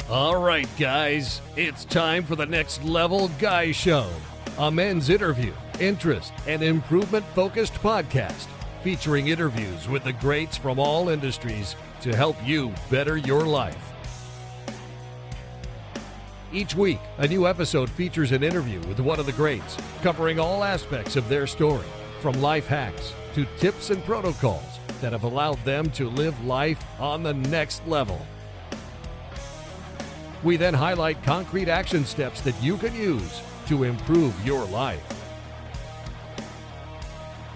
All right, guys, it's time for the Next Level Guy Show, a men's interview, interest, and improvement-focused podcast featuring interviews with the greats from all industries to help you better your life. Each week, a new episode features an interview with one of the greats, covering all aspects of their story, from life hacks to tips and protocols that have allowed them to live life on the next level. We then highlight concrete action steps that you can use to improve your life.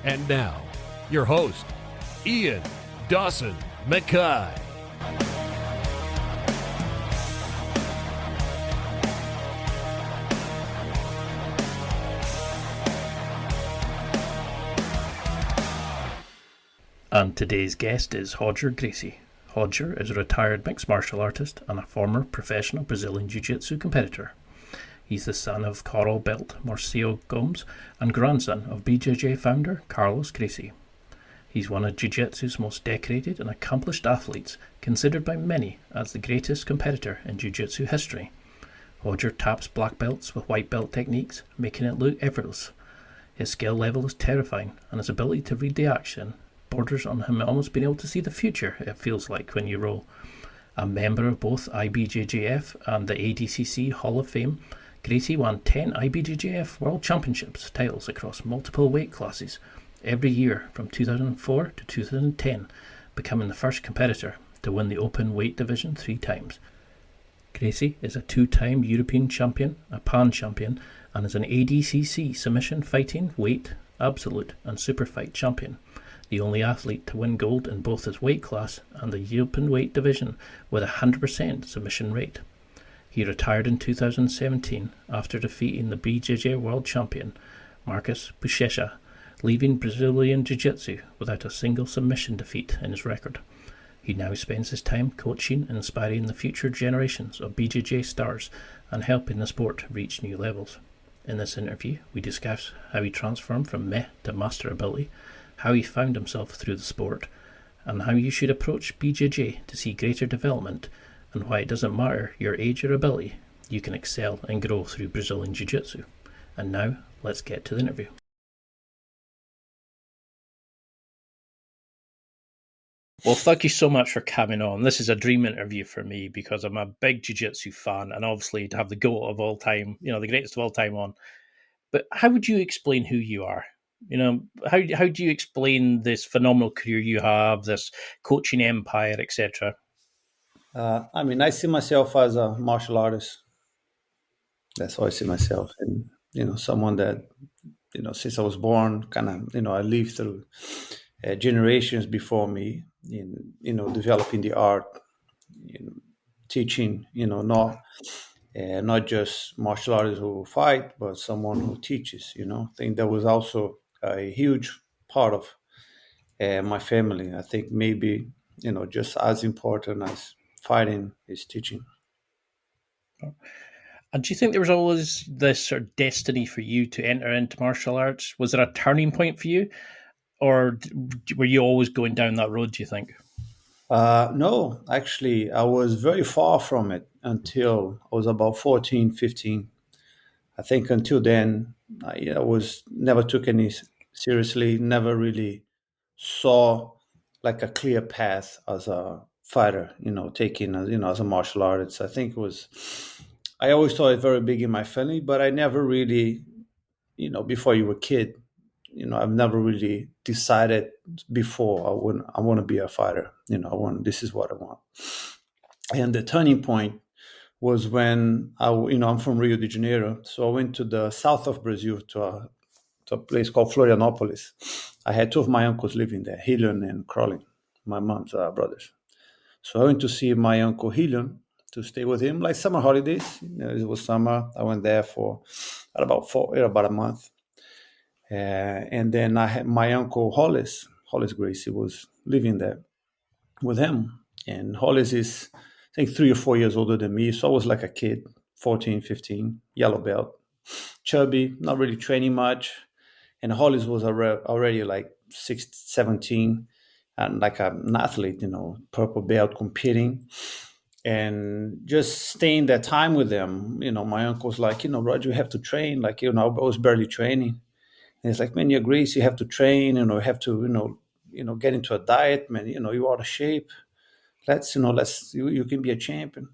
And now, your host, Ian Dawson Mackay. And today's guest is Roger Gracie. Roger is a retired mixed martial artist and a former professional Brazilian Jiu-Jitsu competitor. He's the son of coral belt Mauricio Gomes and grandson of BJJ founder Carlos Gracie. He's one of Jiu-Jitsu's most decorated and accomplished athletes, considered by many as the greatest competitor in Jiu-Jitsu history. Roger taps black belts with white belt techniques, making it look effortless. His skill level is terrifying, and his ability to read the action borders on him almost being able to see the future, it feels like, when you roll. A member of both IBJJF and the ADCC Hall of Fame, Gracie won 10 IBJJF World Championships titles across multiple weight classes every year from 2004 to 2010, becoming the first competitor to win the open weight division 3 times. Gracie is a 2-time European champion, a Pan champion, and is an ADCC submission fighting weight, absolute and superfight champion. The only athlete to win gold in both his weight class and the open weight division with a 100% submission rate. He retired in 2017 after defeating the BJJ World Champion, Marcus Buchecha, leaving Brazilian Jiu-Jitsu without a single submission defeat in his record. He now spends his time coaching and inspiring the future generations of BJJ stars and helping the sport reach new levels. In this interview, we discuss how he transformed from meh to master ability, how he found himself through the sport, and how you should approach BJJ to see greater development, and why it doesn't matter your age or ability, you can excel and grow through Brazilian Jiu-Jitsu. And now, let's get to the interview. Well, thank you so much for coming on. This is a dream interview for me because I'm a big Jiu-Jitsu fan, and obviously to have the GOAT of all time, the greatest of all time on. But how would you explain who you are? How do you explain this phenomenal career you have, this coaching empire, etc.? I see myself as a martial artist. That's how I see myself. And, someone that, since I was born, I lived through generations before me in, developing the art, teaching, not just martial artists who fight, but someone who teaches, I think that was also a huge part of my family. I think maybe, just as important as fighting is teaching. And do you think there was always this sort of destiny for you to enter into martial arts? Was there a turning point for you? Or were you always going down that road, do you think? No, actually, I was very far from it until I was about 14, 15. I think until then, I was never took any seriously, never really saw like a clear path as a fighter, taking, as a martial artist. I think I always saw it very big in my family, but I never really, before you were a kid, I've never really decided before I want to be a fighter. This is what I want. And the turning point was when I'm from Rio de Janeiro, so I went to the south of Brazil to a place called Florianópolis. I had 2 of my uncles living there, Helion and Crowley, my mom's brothers. So I went to see my uncle Helion to stay with him, like summer holidays. It was summer. I went there for about a month. And then I had my uncle Hollis Gracie was living there with him. And Hollis is, I think, 3 or 4 years older than me. So I was like a kid, 14, 15, yellow belt, chubby, not really training much. And Hollis was already like 17 and like an athlete, purple belt competing. And just staying that time with them, my uncle's like, Roger, you have to train. Like, I was barely training. And it's like, man, you're Grace, you have to train, you have to, get into a diet, man, you're out of shape. You can be a champion.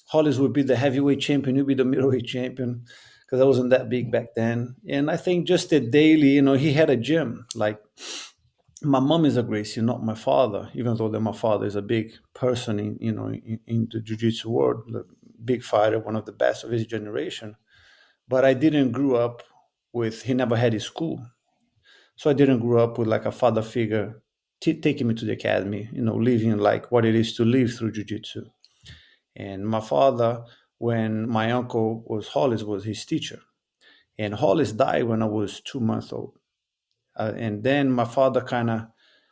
Hollis would be the heavyweight champion, you'd be the middleweight champion, because I wasn't that big back then. And I think just the daily, he had a gym. Like, my mom is a Gracie, not my father, even though that my father is a big person in the jiu-jitsu world, a big fighter, one of the best of his generation. But I didn't grow up with, he never had his school. So I didn't grow up with like a father figure taking me to the academy, living like what it is to live through jiu-jitsu. And my father, when my uncle Hollis was his teacher. And Hollis died when I was 2 months old. And then my father kind of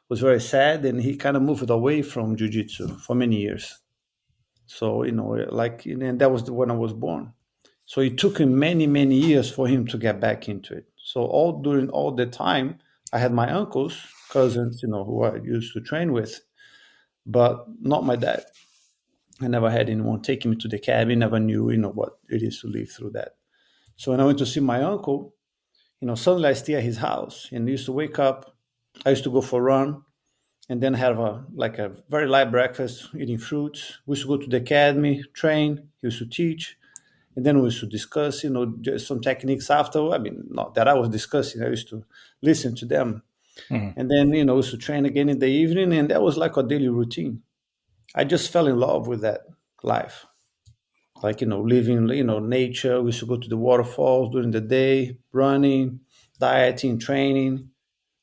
was very sad, and he kind of moved away from jiu-jitsu for many years. So, and that was when I was born. So it took him many, many years for him to get back into it. So during all the time, I had my uncles, cousins, who I used to train with, but not my dad. I never had anyone taking me to the cabin, never knew, what it is to live through that. So when I went to see my uncle, suddenly I stay at his house, and I used to wake up. I used to go for a run, and then have a very light breakfast, eating fruits. We used to go to the academy, train. He used to teach, and then we used to discuss, just some techniques after. I mean, not that I was discussing. I used to listen to them, and then we used to train again in the evening, and that was like a daily routine. I just fell in love with that life. Like, living, nature. We used to go to the waterfalls during the day, running, dieting, training.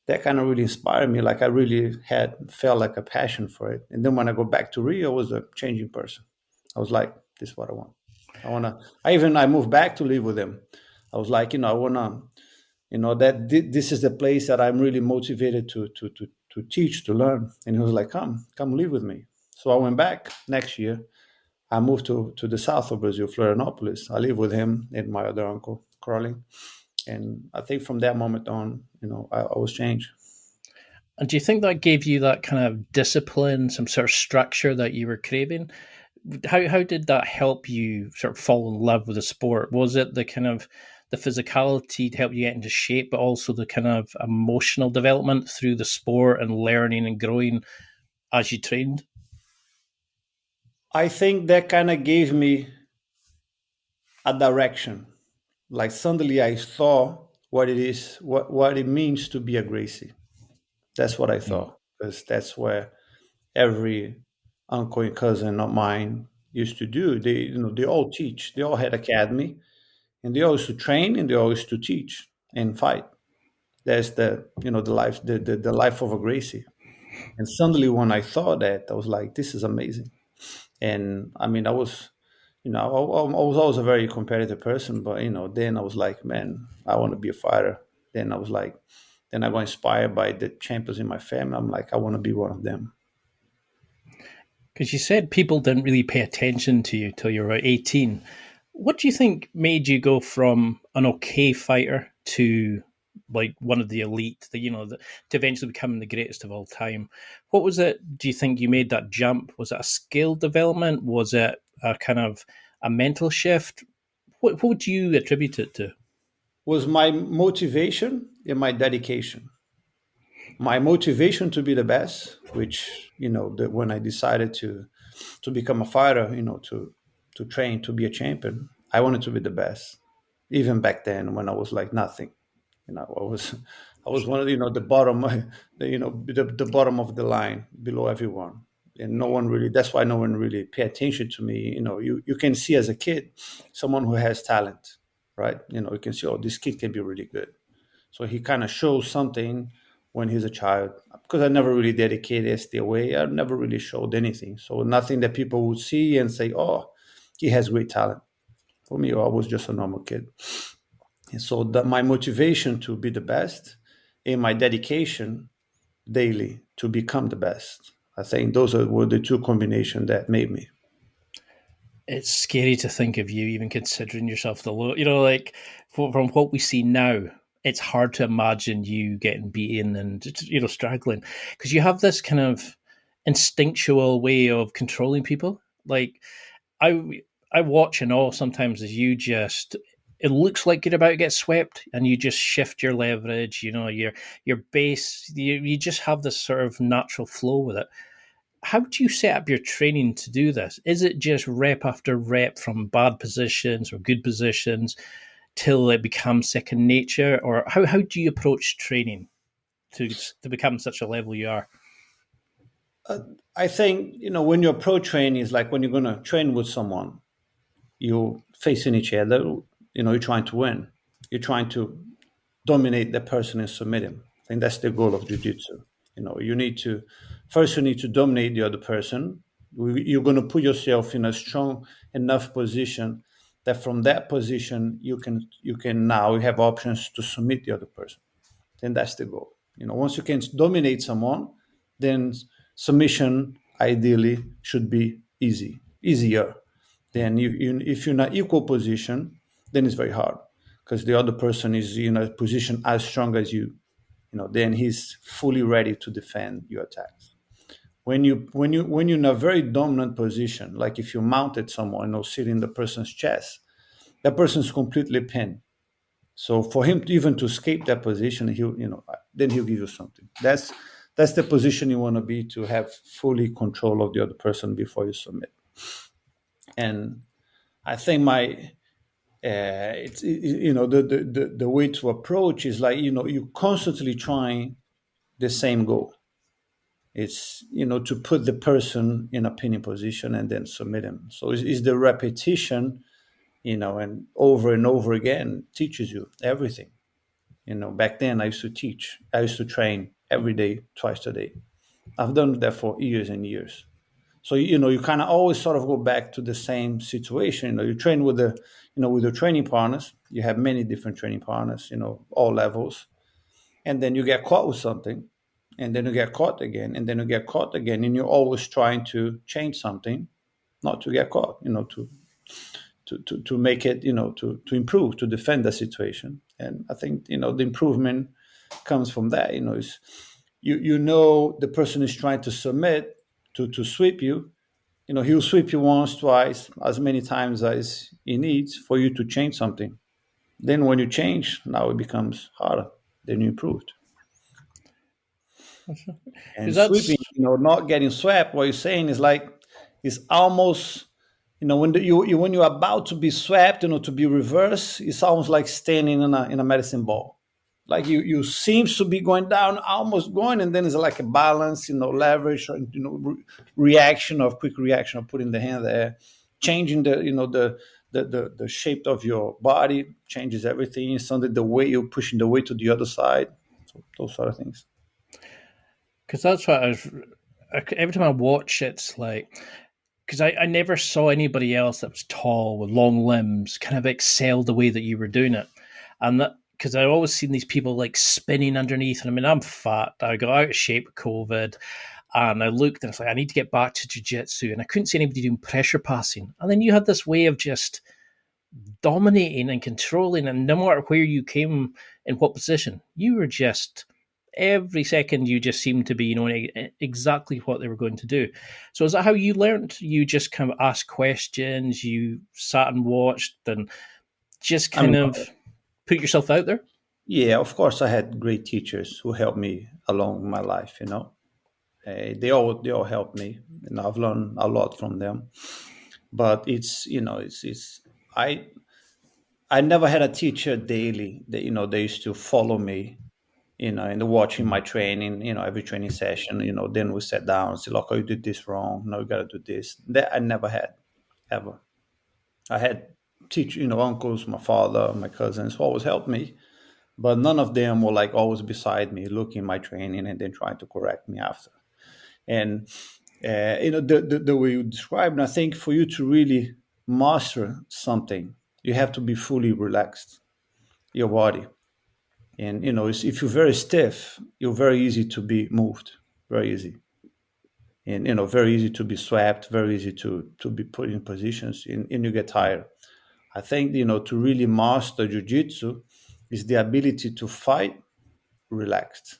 That kind of really inspired me. Like, I really felt like a passion for it. And then when I go back to Rio, I was a changing person. I was like, this is what I want. I moved back to live with him. I was like, I want to, this is the place that I'm really motivated to teach, to learn. And he was like, come live with me. So I went back next year. I moved to the south of Brazil, Florianopolis. I live with him and my other uncle, Carling. And I think from that moment on, I was changed. And do you think that gave you that kind of discipline, some sort of structure that you were craving? How did that help you sort of fall in love with the sport? Was it the kind of the physicality to help you get into shape, but also the kind of emotional development through the sport and learning and growing as you trained? I think that kind of gave me a direction. Like, suddenly I saw what it is, what it means to be a Gracie. That's what I thought, because that's where every uncle and cousin of mine used to do. They all teach. They all had academy, and they all used to train, and they all used to teach and fight. That's the life, the life of a Gracie. And suddenly, when I thought that, I was like, this is amazing. And I mean, I was always a very competitive person, but then I was like, man, I want to be a fighter. Then I got inspired by the champions in my family. I'm like, I want to be one of them. Because you said people didn't really pay attention to you till you were about 18. What do you think made you go from an okay fighter to like one of the elite, to eventually becoming the greatest of all time? What was it? Do you think you made that jump? Was it a skill development? Was it a kind of a mental shift? What would you attribute it to? Was my motivation and my dedication. My motivation to be the best, which when I decided to become a fighter, to train to be a champion, I wanted to be the best. Even back then, when I was like nothing, I was one of the bottom, the bottom of the line, below everyone, and no one really. That's why no one really pay attention to me. You can see as a kid someone who has talent, right? You can see, oh, this kid can be really good. So he kind of shows something when he's a child. Because I never really dedicated, stay away. I never really showed anything. So nothing that people would see and say, oh, he has great talent. For me, I was just a normal kid. And so my motivation to be the best and my dedication daily to become the best. I think those were the two combinations that made me. It's scary to think of you even considering yourself the low. Like from what we see now, it's hard to imagine you getting beaten and struggling, because you have this kind of instinctual way of controlling people. Like I watch and all sometimes as you just it looks like you're about to get swept and you just shift your leverage, your base, you just have this sort of natural flow with it. How do you set up your training to do this? Is it just rep after rep from bad positions or good positions till it becomes second nature, or how do you approach training to become such a level you are? I think, when you approach training, is like when you're going to train with someone, you're facing each other, you're trying to win. You're trying to dominate the person and submit him. I think that's the goal of jiu-jitsu. You need to dominate the other person. You're going to put yourself in a strong enough position that from that position you can now have options to submit the other person. Then that's the goal. Once you can dominate someone, then submission ideally should be easier. Then if you're in an equal position, then it's very hard because the other person is in a position as strong as you. Then he's fully ready to defend your attacks. When you're in a very dominant position, like if you mounted someone, sitting in the person's chest, that person's completely pinned. So for him even to escape that position, then he'll give you something. That's the position you want to be, to have fully control of the other person before you submit. And I think the way to approach is like, you constantly trying the same goal. It's, to put the person in a pinning position and then submit him. So it's the repetition, and over again teaches you everything. Back then I used to train every day, twice a day. I've done that for years and years. So, you kind of always sort of go back to the same situation. You train with with your training partners. You have many different training partners, all levels. And then you get caught with something, and then you get caught again, and then you get caught again. And you're always trying to change something, not to get caught, to make it, to improve, to defend the situation. And I think, the improvement comes from that. The person is trying to submit, to sweep you. He'll sweep you once, twice, as many times as he needs for you to change something. Then when you change, now it becomes harder. Then you improved. And sweeping, not getting swept, what you're saying is like, it's almost, when you're about to be swept, to be reversed, it's almost like standing in a medicine ball. Like you seems to be going down, almost going, and then it's like a balance, leverage, reaction of quick reaction of putting the hand there, changing the shape of your body changes everything. It's under the way you're pushing the weight to the other side, so those sort of things. Because that's what every time I watch, it's like, because I never saw anybody else that was tall with long limbs kind of excel the way that you were doing it. And that, because I've always seen these people like spinning underneath. And I mean, I'm fat. I got out of shape with COVID. And I looked and it's like, I need to get back to jiu-jitsu. And I couldn't see anybody doing pressure passing. And then you had this way of just dominating and controlling. And no matter where you came, in what position, you were just... every second you just seemed to be knowing exactly what they were going to do. So is that how you learned? You just kind of asked questions, you sat and watched and just kind of put yourself out there? Yeah, of course I had great teachers who helped me along my life, they all helped me, and I've learned a lot from them. But I never had a teacher daily that, they used to follow me, and watching my training, every training session, then we sat down and say, look, oh, you did this wrong. No, you got to do this. That I never had, ever. I had uncles, my father, my cousins who always helped me, but none of them were like always beside me, looking at my training and then trying to correct me after. And, the way you described, and I think for you to really master something, you have to be fully relaxed, your body. And, if you're very stiff, you're very easy to be moved, very easy. And, very easy to be swept, very easy to be put in positions, and you get tired. I think, to really master jiu-jitsu is the ability to fight relaxed,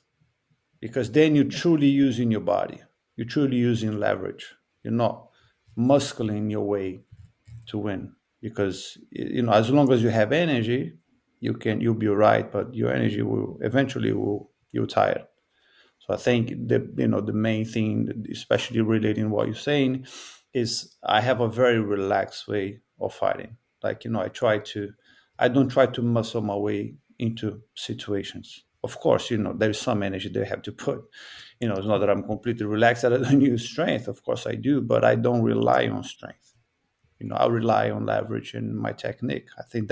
because then you're truly using your body. You're truly using leverage. You're not muscling your way to win, because as long as you have energy, you'll be right, but your energy will eventually you'll tire. So I think the main thing, especially relating what you're saying, is I have a very relaxed way of fighting. Like I don't try to muscle my way into situations. Of course, there's some energy they have to put. It's not that I'm completely relaxed, that I don't use strength. Of course I do, but I don't rely on strength. I rely on leverage and my technique. I think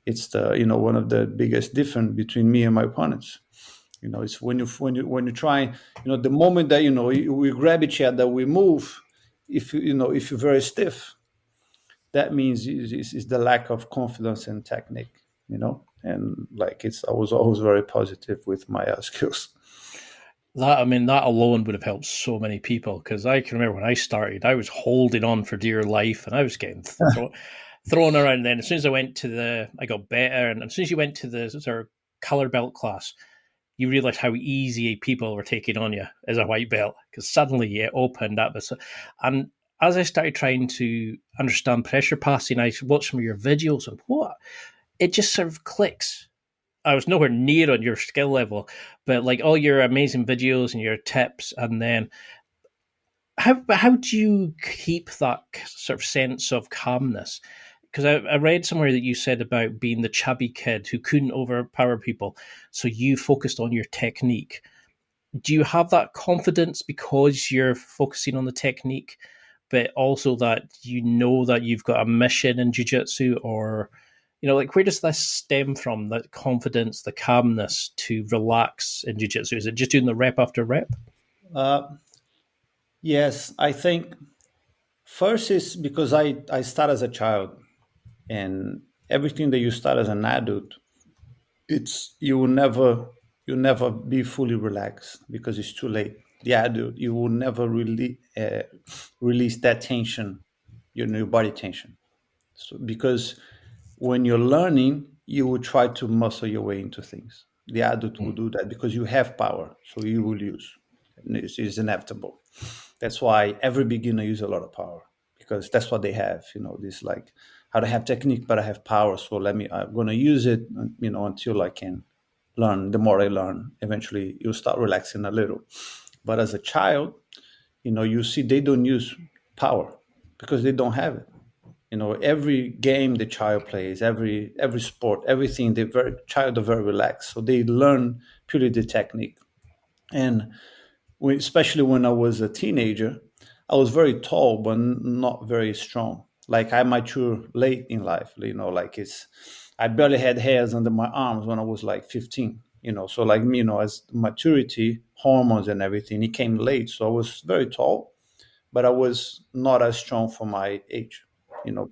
it's the one of the biggest difference between me and my opponents. It's when you try, the moment that we grab each other, we move. If you're very stiff, that means it's the lack of confidence and technique. And like I was always very positive with my skills. That alone would have helped so many people, because I can remember when I started, I was holding on for dear life and I was getting thrown around. And then as soon as I got better, and as soon as you went to the sort of color belt class, you realize how easy people were taking on you as a white belt, because suddenly it opened up. And as I started trying to understand pressure passing, I watched some of your videos, and it just sort of clicks. I was nowhere near on your skill level, but like all your amazing videos and your tips, and then how do you keep that sort of sense of calmness? Because I read somewhere that you said about being the chubby kid who couldn't overpower people, so you focused on your technique. Do you have that confidence because you're focusing on the technique, but also that that you've got a mission in jiu-jitsu? Or where does this stem from, that confidence, the calmness to relax in jiu-jitsu? Is it just doing the rep after rep? Yes, I think first is because I start as a child, and everything that you start as an adult, you'll never be fully relaxed because it's too late. The adult, you will never really release that tension, your body tension. So because when you're learning, you will try to muscle your way into things. The adult will do that because you have power, so you will use. It's inevitable. That's why every beginner uses a lot of power, because that's what they have. This like, I don't have technique, but I have power. So I'm going to use it, until I can learn. The more I learn, eventually you'll start relaxing a little. But as a child, you see they don't use power because they don't have it. Every game the child plays, every sport, everything, child are very relaxed. So they learn purely the technique. And especially when I was a teenager, I was very tall, but not very strong. Like I matured late in life, I barely had hairs under my arms when I was like 15, so like me, as maturity, hormones and everything, it came late. So I was very tall, but I was not as strong for my age.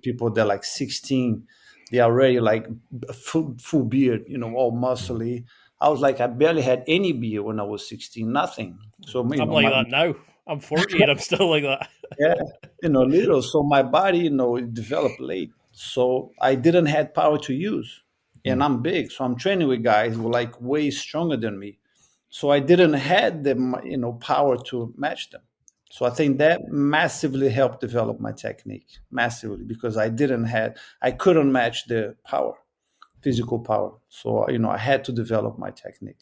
People they're like 16, they are already like full beard, all muscly. I was like, I barely had any beard when I was 16, nothing. So, I'm like that now. I'm 40 and I'm still like that. yeah, little. So my body, it developed late. So I didn't have power to use. And I'm big. So I'm training with guys who are like way stronger than me. So I didn't have the, power to match them. So I think that massively helped develop my technique, massively, because I couldn't match the power, physical power. So, I had to develop my technique.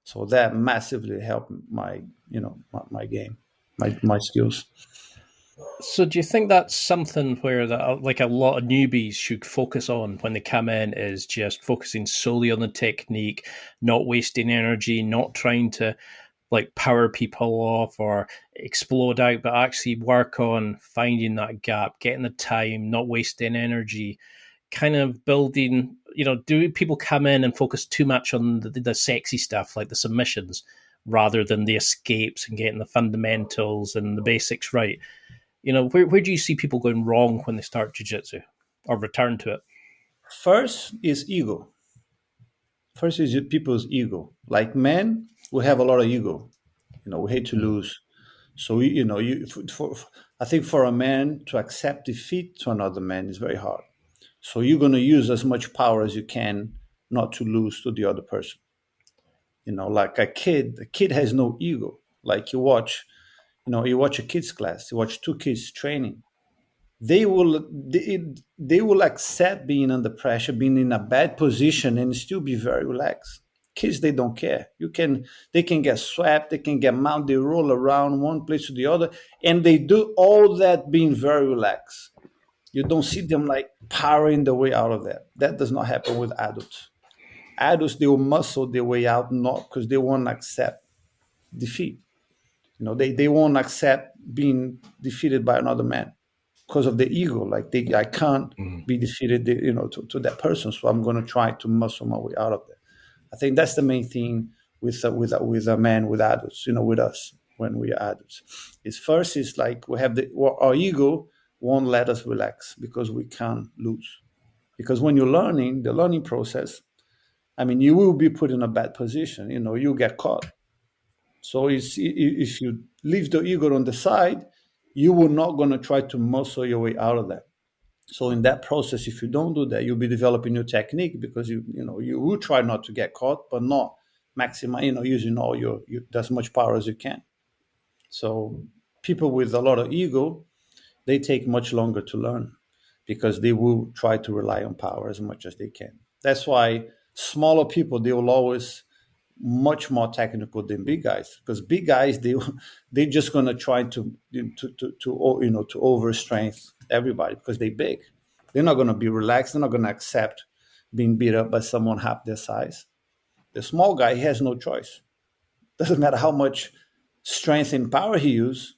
So that massively helped my game, my skills. So do you think that's something where like a lot of newbies should focus on when they come in, is just focusing solely on the technique, not wasting energy, not trying to like power people off or explode out, but actually work on finding that gap, getting the time, not wasting energy, kind of building, do people come in and focus too much on the sexy stuff like the submissions rather than the escapes and getting the fundamentals and the basics right? Where do you see people going wrong when they start jiu-jitsu or return to it? First is ego. First is people's ego. Like men, we have a lot of ego. We hate to lose. So I think for a man to accept defeat to another man is very hard. So you're going to use as much power as you can not to lose to the other person. Like a kid has no ego. Like you watch, You watch a kids class, you watch two kids training. They will accept being under pressure, being in a bad position, and still be very relaxed. Kids, they don't care. They can get swept, they can get mounted, they roll around one place to the other, and they do all that being very relaxed. You don't see them like powering the way out of that. That does not happen with adults. Adults, they will muscle their way out, not because they won't accept defeat. They won't accept being defeated by another man because of the ego. Like I can't be defeated, to that person. So I'm going to try to muscle my way out of that. I think that's the main thing with a man, with adults, with us when we are adults. Is like we have our ego won't let us relax because we can't lose. Because when you're learning, the learning process, you will be put in a bad position. You get caught. So if you leave the ego on the side, you will not going to try to muscle your way out of that. So in that process, if you don't do that, you'll be developing your technique because you will try not to get caught, but not maximize, using all your as much power as you can. So people with a lot of ego, they take much longer to learn because they will try to rely on power as much as they can. That's why smaller people, they will always much more technical than big guys, because big guys, they're just going to try to overstrength everybody because they're big. They're not going to be relaxed. They're not going to accept being beat up by someone half their size. The small guy, he has no choice. Doesn't matter how much strength and power he uses,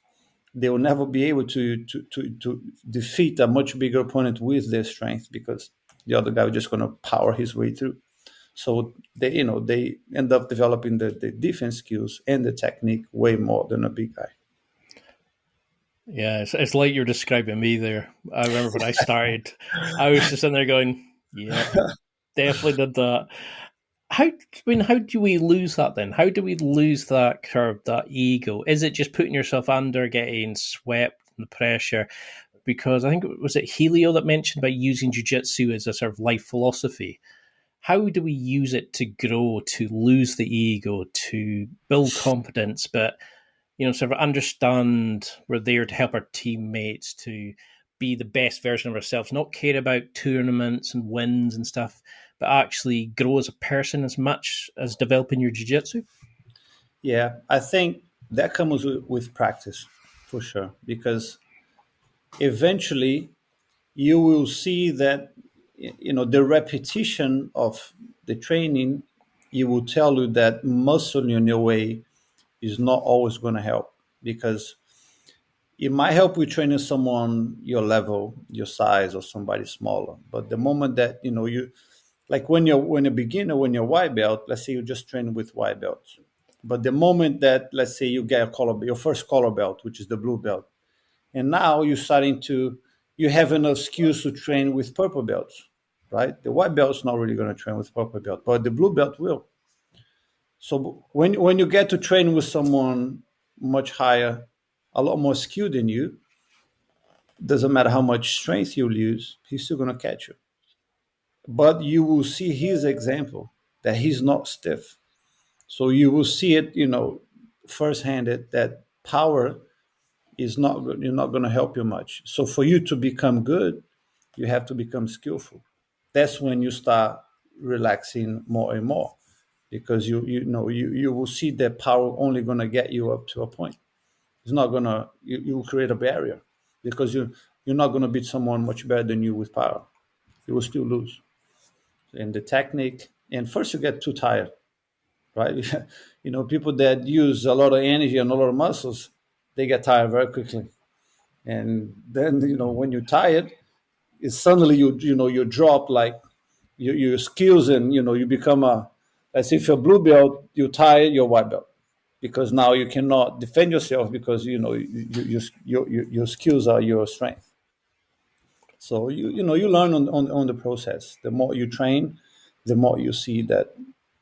they will never be able to defeat a much bigger opponent with their strength because the other guy is just going to power his way through. So they end up developing the defense skills and the technique way more than a big guy. Yeah, it's like you're describing me there. I remember when I started, I was just in there going, yeah, definitely did that. How do we lose that then? How do we lose that curve, that ego? Is it just putting yourself under, getting swept in the pressure? Because I think, was it Helio that mentioned about using jiu-jitsu as a sort of life philosophy? How do we use it to grow, to lose the ego, to build confidence, but sort of understand we're there to help our teammates, to be the best version of ourselves, not care about tournaments and wins and stuff, but actually grow as a person as much as developing your jiu-jitsu? Yeah, I think that comes with practice, for sure, because eventually you will see that the repetition of the training, it will tell you that muscling in your way is not always going to help, because it might help with training someone your level, your size, or somebody smaller. But the moment that you, like when you're a beginner, when you're white belt, let's say you're just training with white belts. But the moment that, let's say, you get your first color belt, which is the blue belt, and now you have enough skills to train with purple belts, right? The white belt's not really going to train with purple belt, but the blue belt will. So when you get to train with someone much higher, a lot more skilled than you, doesn't matter how much strength you'll use, he's still going to catch you. But you will see his example that he's not stiff. So you will see it, firsthand that power is not going to help you much. So for you to become good, you have to become skillful. That's when you start relaxing more and more, because you will see that power only going to get you up to a point. It's not going to, you will create a barrier, because you're not going to beat someone much better than you with power. You will still lose. And the technique, and first you get too tired, right? People that use a lot of energy and a lot of muscles, they get tired very quickly. And then, when you're tired, it's suddenly you drop like your skills, and, you become as if you're blue belt, you're tired, you're white belt. Because now you cannot defend yourself, because, your skills are your strength. So, you learn on the process. The more you train, the more you see that,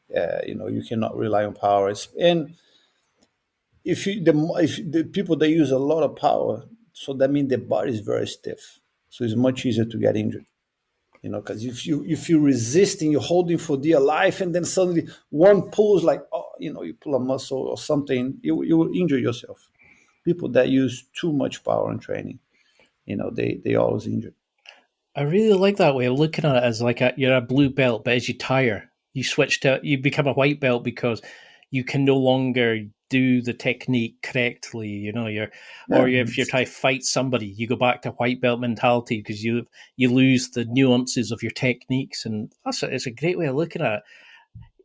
you cannot rely on power. And if the people that use a lot of power, so that means the body is very stiff. So it's much easier to get injured. Because if you're resisting, you're holding for dear life, and then suddenly one pulls, like, you pull a muscle or something, you will injure yourself. people that use too much power in training, they always injured. I really like that way of looking at it as like you're a blue belt, but as you tire, you become a white belt because you can no longer do the technique correctly. Yeah, If you're trying to fight somebody, you go back to white belt mentality because you lose the nuances of your techniques, and it's a great way of looking at it.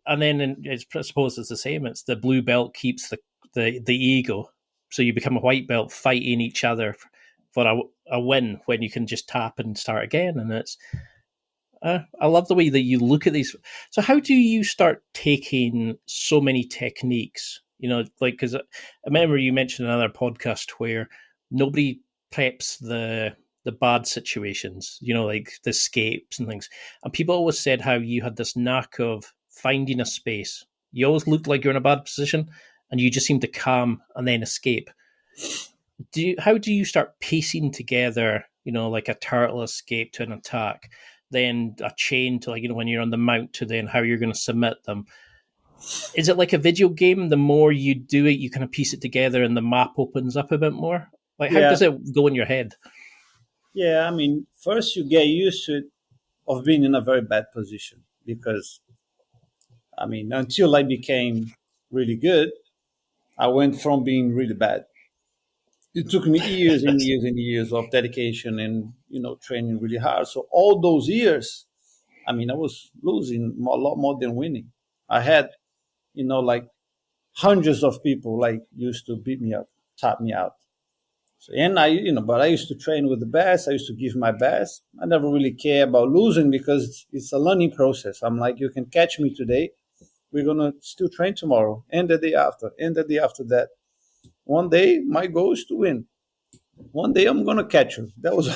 And then I suppose it's the same. It's the blue belt keeps the ego, so you become a white belt fighting each other for a win when you can just tap and start again. And I love the way that you look at these. So how do you start taking so many techniques? Because I remember you mentioned another podcast where nobody preps the bad situations, like the escapes and things. And people always said how you had this knack of finding a space. You always looked like you're in a bad position and you just seem to calm and then escape. How do you start piecing together, like a turtle escape to an attack, then a chain to, like, when you're on the mount, to then how you're going to submit them? Is it like a video game? The more you do it, you kind of piece it together and the map opens up a bit more? Like, how yeah, does it go in your head? yeah. I mean, first you get used to it of being in a very bad position because, I mean, until I became really good, I went from being really bad. It took me years and years and years of dedication and training really hard. So all those years, I mean, I was losing a lot more than winning. I had like hundreds of people like used to beat me up, tap me out. So, and but I used to train with the best. I used to give my best. I never really care about losing because it's a learning process. I'm like, you can catch me today. We're gonna still train tomorrow, and the day after, and the day after that. One day, my goal is to win. One day, I'm gonna catch you. That was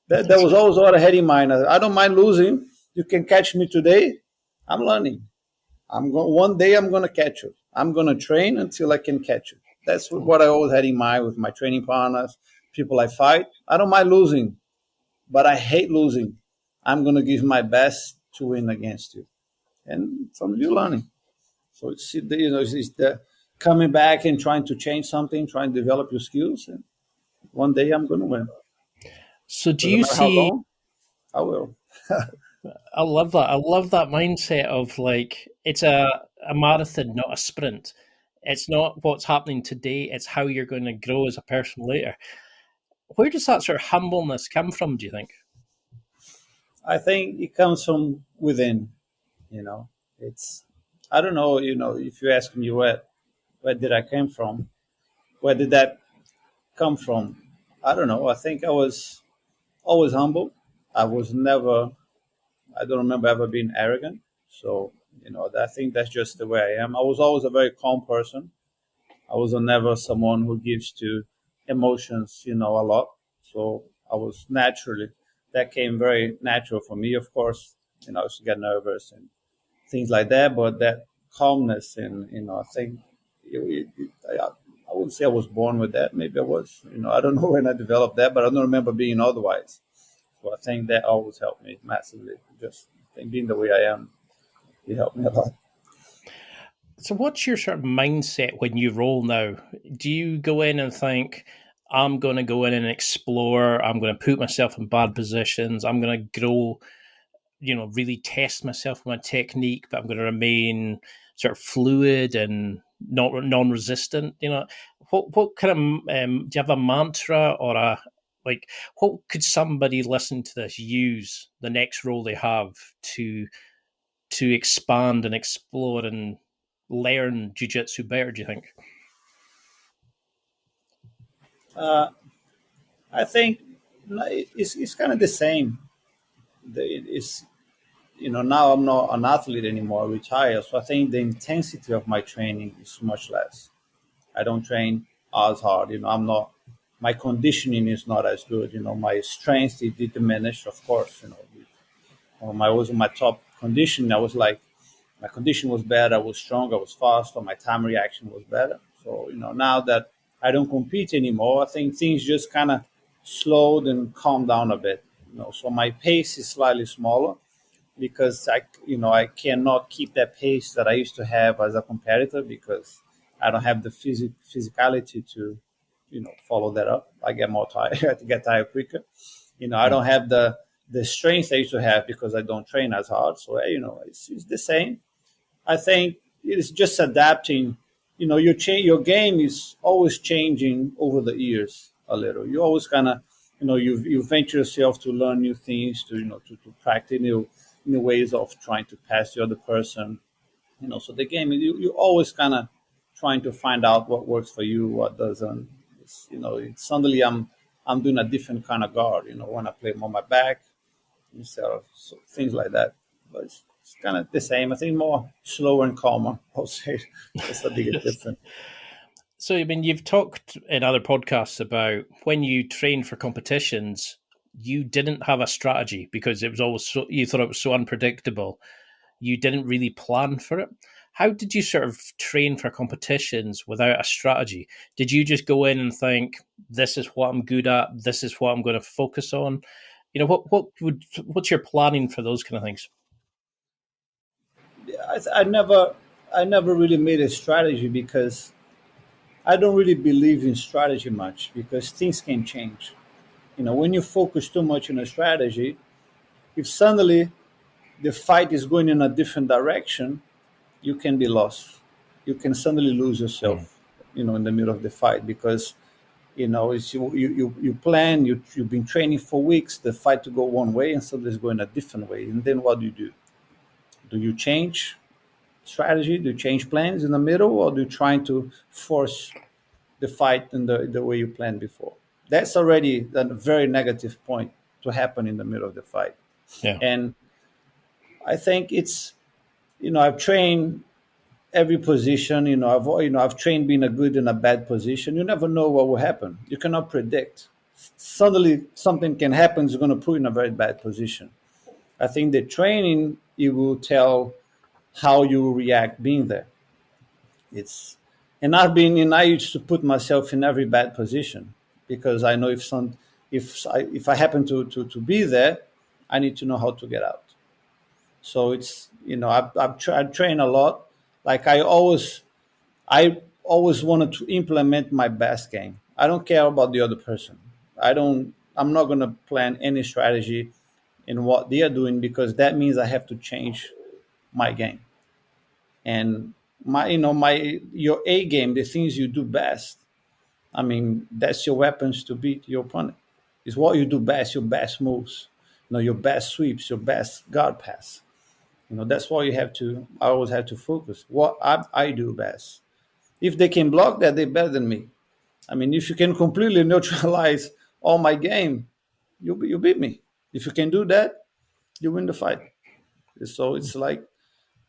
that was always what I had in mind. I don't mind losing. You can catch me today. I'm learning. One day I'm gonna catch you. I'm gonna train until I can catch you. That's what I always had in mind with my training partners, people I fight. I don't mind losing, but I hate losing. I'm gonna give my best to win against you, and from you learning. So it's the coming back and trying to change something, trying to develop your skills, and one day I'm gonna win. So do Doesn't you matter how see? long, I will. I love that. I love that mindset of, like, it's a marathon, not a sprint. It's not what's happening today, it's how you're going to grow as a person later. Where does that sort of humbleness come from, do you think? I think it comes from within. It's I don't know. If you ask me where did I come from, where did that come from? I don't know. I think I was always humble. I was never. I don't remember ever being arrogant. So I think that's just the way I am. I was always a very calm person. I was never someone who gives to emotions, a lot. So I was naturally that came very natural for me. Of course, I used to get nervous and things like that, but that calmness and I think I wouldn't say I was born with that. Maybe I was. I don't know when I developed that, but I don't remember being otherwise. So I think that always helped me massively. Just being the way I am, it helped me a lot. So what's your sort of mindset when you roll now? Do you go in and think, I'm going to go in and explore, I'm going to put myself in bad positions, I'm going to grow, really test myself with my technique, but I'm going to remain sort of fluid and not non-resistant? What kind of do you have a mantra or what could somebody listen to this use the next role they have to expand and explore and learn jiu-jitsu better, do you think? Uh, I think it's kind of the same. It's now I'm not an athlete anymore, retired. So I think the intensity of my training is much less. I don't train as hard. I'm not. My conditioning is not as good. My strength it did diminish, of course. I was in my top condition. I was like, my condition was better. I was stronger. I was faster. My time reaction was better. So now that I don't compete anymore, I think things just kind of slowed and calmed down a bit. So my pace is slightly smaller because I cannot keep that pace that I used to have as a competitor because I don't have the physicality follow that up. I get more tired. I get tired quicker. I don't have the strength I used to have because I don't train as hard. So it's the same. I think it's just adapting. Your game is always changing over the years a little. You always kind of, you venture yourself to learn new things, to practice new ways of trying to pass the other person. So the game, you always kind of trying to find out what works for you, what doesn't. It's suddenly I'm doing a different kind of guard. When I play more my back instead of things like that. But it's kind of the same. I think more slower and calmer. I'll say that's a big difference. So, you've talked in other podcasts about when you train for competitions, you didn't have a strategy because it was always you thought it was so unpredictable. You didn't really plan for it. How did you sort of train for competitions without a strategy? Did you just go in and think, this is what I'm good at, this is what I'm going to focus on? What's your planning for those kind of things? I never really made a strategy because I don't really believe in strategy much because things can change. When you focus too much on a strategy, if suddenly the fight is going in a different direction, you can be lost. You can suddenly lose yourself, in the middle of the fight because, it's you plan, you've been training for weeks, the fight to go one way and suddenly it's going a different way. And then what do? Do you change strategy? Do you change plans in the middle, or do you try to force the fight in the way you planned before? That's already a very negative point to happen in the middle of the fight. Yeah. And I think it's, I've trained every position. I've trained being a good and a bad position. You never know what will happen. You cannot predict. Suddenly something can happen. It's going to put you in a very bad position. I think the training, it will tell how you will react being there. I used to put myself in every bad position because I know if I happen to be there, I need to know how to get out. So it's, I train a lot. Like I always wanted to implement my best game. I don't care about the other person. I'm not going to plan any strategy in what they are doing because that means I have to change my game. And your A game, the things you do best, that's your weapons to beat your opponent. It's what you do best, your best moves, your best sweeps, your best guard pass. That's what I always have to focus. What I do best. If they can block that, they're better than me. If you can completely neutralize all my game, you beat me. If you can do that, you win the fight. So it's like,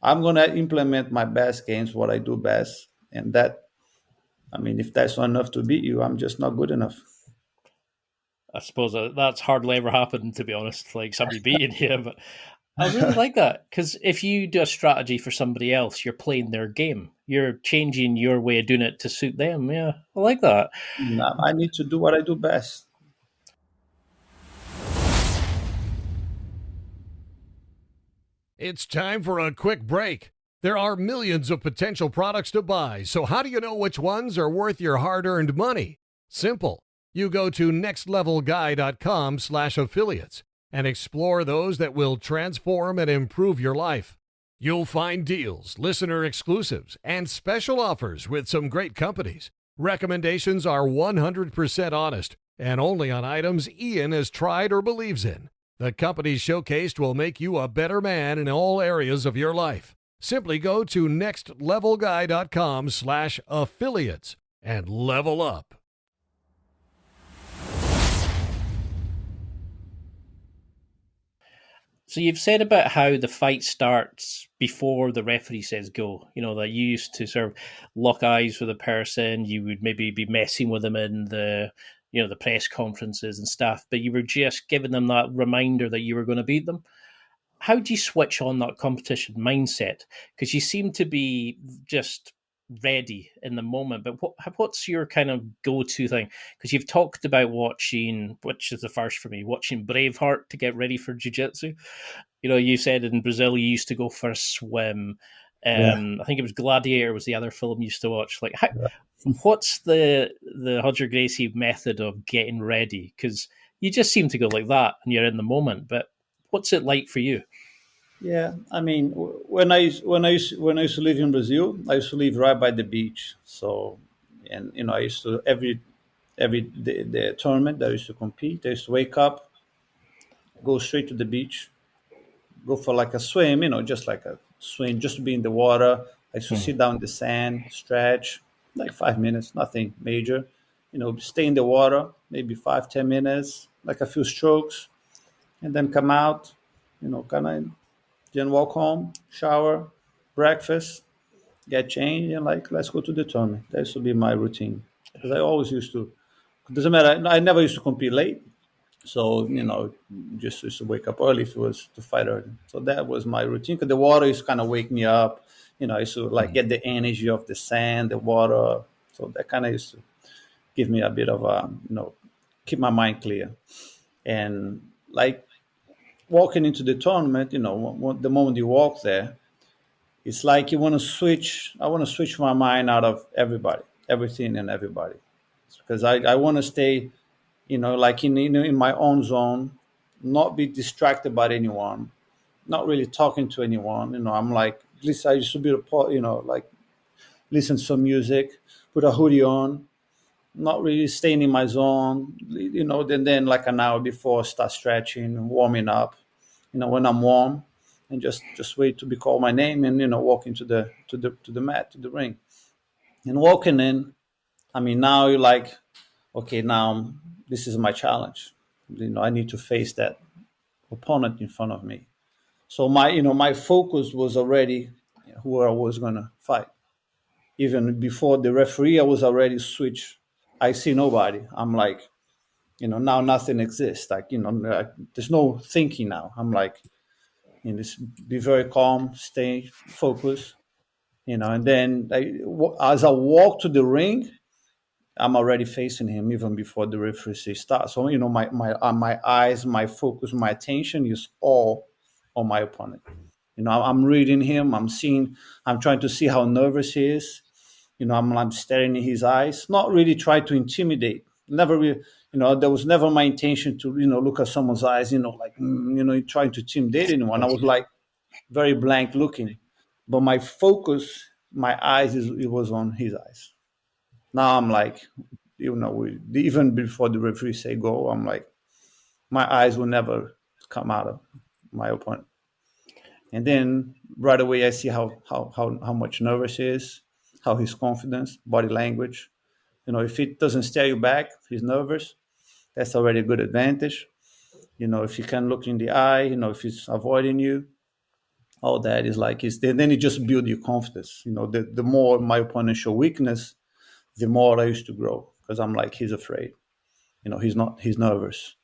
I'm going to implement my best games, what I do best. And that, if that's not enough to beat you, I'm just not good enough. I suppose that's hardly ever happened, to be honest, like somebody beating you. But I really like that because if you do a strategy for somebody else, you're playing their game. You're changing your way of doing it to suit them. Yeah, I like that. I need to do what I do best. It's time for a quick break. There are millions of potential products to buy, so how do you know which ones are worth your hard-earned money? Simple. You go to nextlevelguy.com/affiliates and explore those that will transform and improve your life. You'll find deals, listener exclusives, and special offers with some great companies. Recommendations are 100% honest and only on items Ian has tried or believes in. The companies showcased will make you a better man in all areas of your life. Simply go to nextlevelguy.com/affiliates and level up. So you've said about how the fight starts before the referee says go. That you used to sort of lock eyes with a person. You would maybe be messing with them in the press conferences and stuff, but you were just giving them that reminder that you were going to beat them. How do you switch on that competition mindset? Because you seem to be just ready in the moment, but what's your kind of go-to thing? Because you've talked about watching, which is the first for me, watching Braveheart to get ready for jiu-jitsu. You said in Brazil you used to go for a swim. I think it was Gladiator was the other film you used to watch. Like, what's the the Roger Gracie method of getting ready? Because you just seem to go like that and you're in the moment. But what's it like for you? Yeah, I mean, when I used to live in Brazil, I used to live right by the beach. So, and I used to every the tournament that I used to compete, I used to wake up, go straight to the beach, go for like a swim, just like a swim, just to be in the water. I used to sit down in the sand, stretch, like 5 minutes, nothing major. Stay in the water, maybe 5, 10 minutes, like a few strokes, and then come out, kind of then walk home, shower, breakfast, get changed, and like let's go to the tournament. That used to be my routine because I always used to. It doesn't matter. I never used to compete late, so just used to wake up early if it was to fight early. So that was my routine. Because the water used to kind of wake me up. I used to like get the energy of the sand, the water. So that kind of used to give me a bit of keep my mind clear. And like walking into the tournament, the moment you walk there, it's like you want to switch. I want to switch my mind out of everybody, everything, and everybody, because I want to stay, like in my own zone, not be distracted by anyone, not really talking to anyone. I'm like, at least I used to be like listen to some music, put a hoodie on, not really staying in my zone. Then like an hour before, start stretching, warming up. When I'm warm, and just wait to be called my name, and walk into the mat, to the ring, and walking in. I mean, now you're like, okay, now this is my challenge. I need to face that opponent in front of me. So my focus was already who I was gonna fight. Even before the referee, I was already switched. I see nobody. I'm like, now nothing exists. Like, there's no thinking now. I'm like, just be very calm, stay focused, and then as I walk to the ring, I'm already facing him even before the referee starts. So my eyes, my focus, my attention is all on my opponent. I'm reading him. I'm trying to see how nervous he is. I'm staring in his eyes, not really trying to intimidate. Never really, there was never my intention to, look at someone's eyes, like, trying to intimidate anyone. I was like very blank looking, but my focus, my eyes, it was on his eyes. Now I'm like, even before the referee say go, I'm like, my eyes will never come out of my opponent. And then right away, I see how much nervous he is, how his confidence, body language. If it doesn't stare you back, if he's nervous, that's already a good advantage. If he can look in the eye, if he's avoiding you, all that is like, then it just builds your confidence. The more my opponent show weakness, the more I used to grow, because I'm like, he's afraid. He's nervous.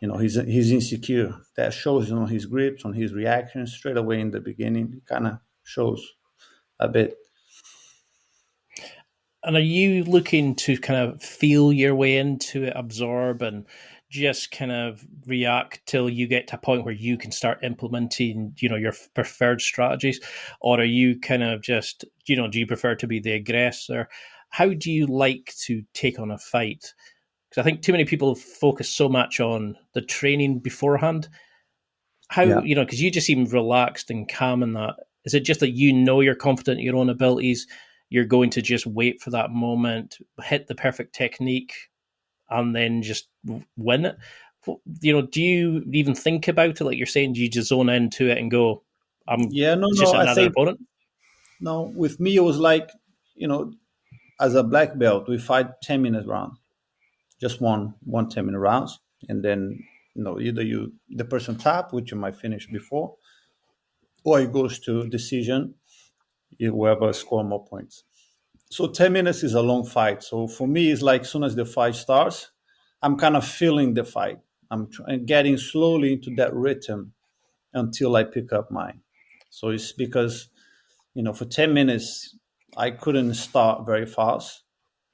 He's insecure. That shows on his grips, on his reactions straight away in the beginning. It kind of shows a bit. And are you looking to kind of feel your way into it, absorb, and just kind of react till you get to a point where you can start implementing, your preferred strategies? Or are you kind of just, do you prefer to be the aggressor? How do you like to take on a fight? Because I think too many people focus so much on the training beforehand. How, Yeah. because you just seem relaxed and calm in that. Is it just that you're confident in your own abilities? You're going to just wait for that moment, hit the perfect technique, and then just win it? Do you even think about it? Like you're saying, do you just zone into it and go, Yeah, no, it's no. just I another think opponent? no. With me, it was like, as a black belt, we fight 10 minute round, just one 10 minute rounds, and then either the person tap, which you might finish before, or it goes to decision. Whoever score more points. So 10 minutes is a long fight. So for me, it's like as soon as the fight starts, I'm kind of feeling the fight. I'm getting slowly into that rhythm until I pick up mine. So it's because, for 10 minutes, I couldn't start very fast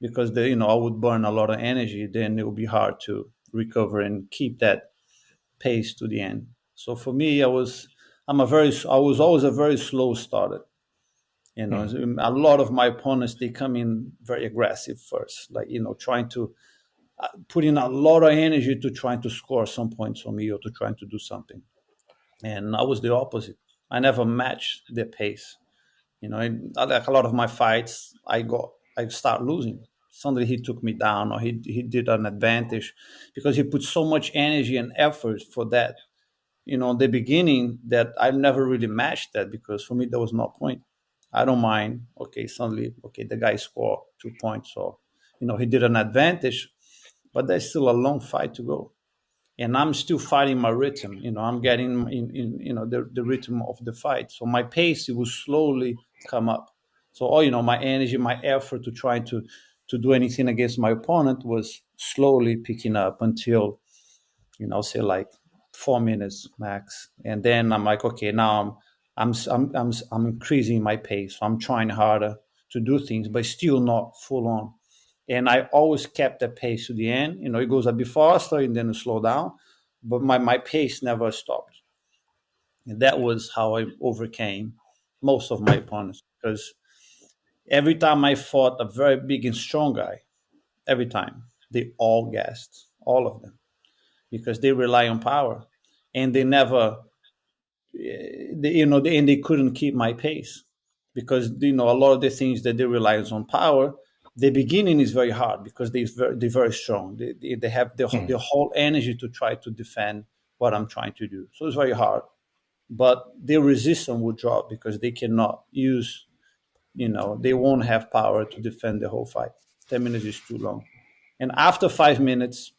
because I would burn a lot of energy. Then it would be hard to recover and keep that pace to the end. So for me, I was always a very slow starter. A lot of my opponents, they come in very aggressive first, like, trying to put in a lot of energy to trying to score some points on me or to trying to do something. And I was the opposite. I never matched their pace. Like a lot of my fights, I start losing. Suddenly he took me down, or he did an advantage because he put so much energy and effort for that. The beginning, that I never really matched that, because for me there was no point. I don't mind. Okay, suddenly, okay, the guy scored 2 points, or he did an advantage, but there's still a long fight to go, and I'm still fighting my rhythm. I'm getting in the rhythm of the fight. So my pace, it will slowly come up. So my energy, my effort to try to do anything against my opponent was slowly picking up until say like 4 minutes max, and then I'm like, okay, now I'm increasing my pace. So I'm trying harder to do things, but still not full on. And I always kept the pace to the end. It goes a bit faster and then it slow down, but my pace never stopped. And that was how I overcame most of my opponents, because every time I fought a very big and strong guy, every time they all gassed, all of them, because they rely on power, and they never, and they couldn't keep my pace, because a lot of the things that they rely on power. The beginning is very hard because they're very strong. They have their whole energy to try to defend what I'm trying to do. So it's very hard, but their resistance will drop because they cannot use. They won't have power to defend the whole fight. 10 minutes is too long, and after 5 minutes,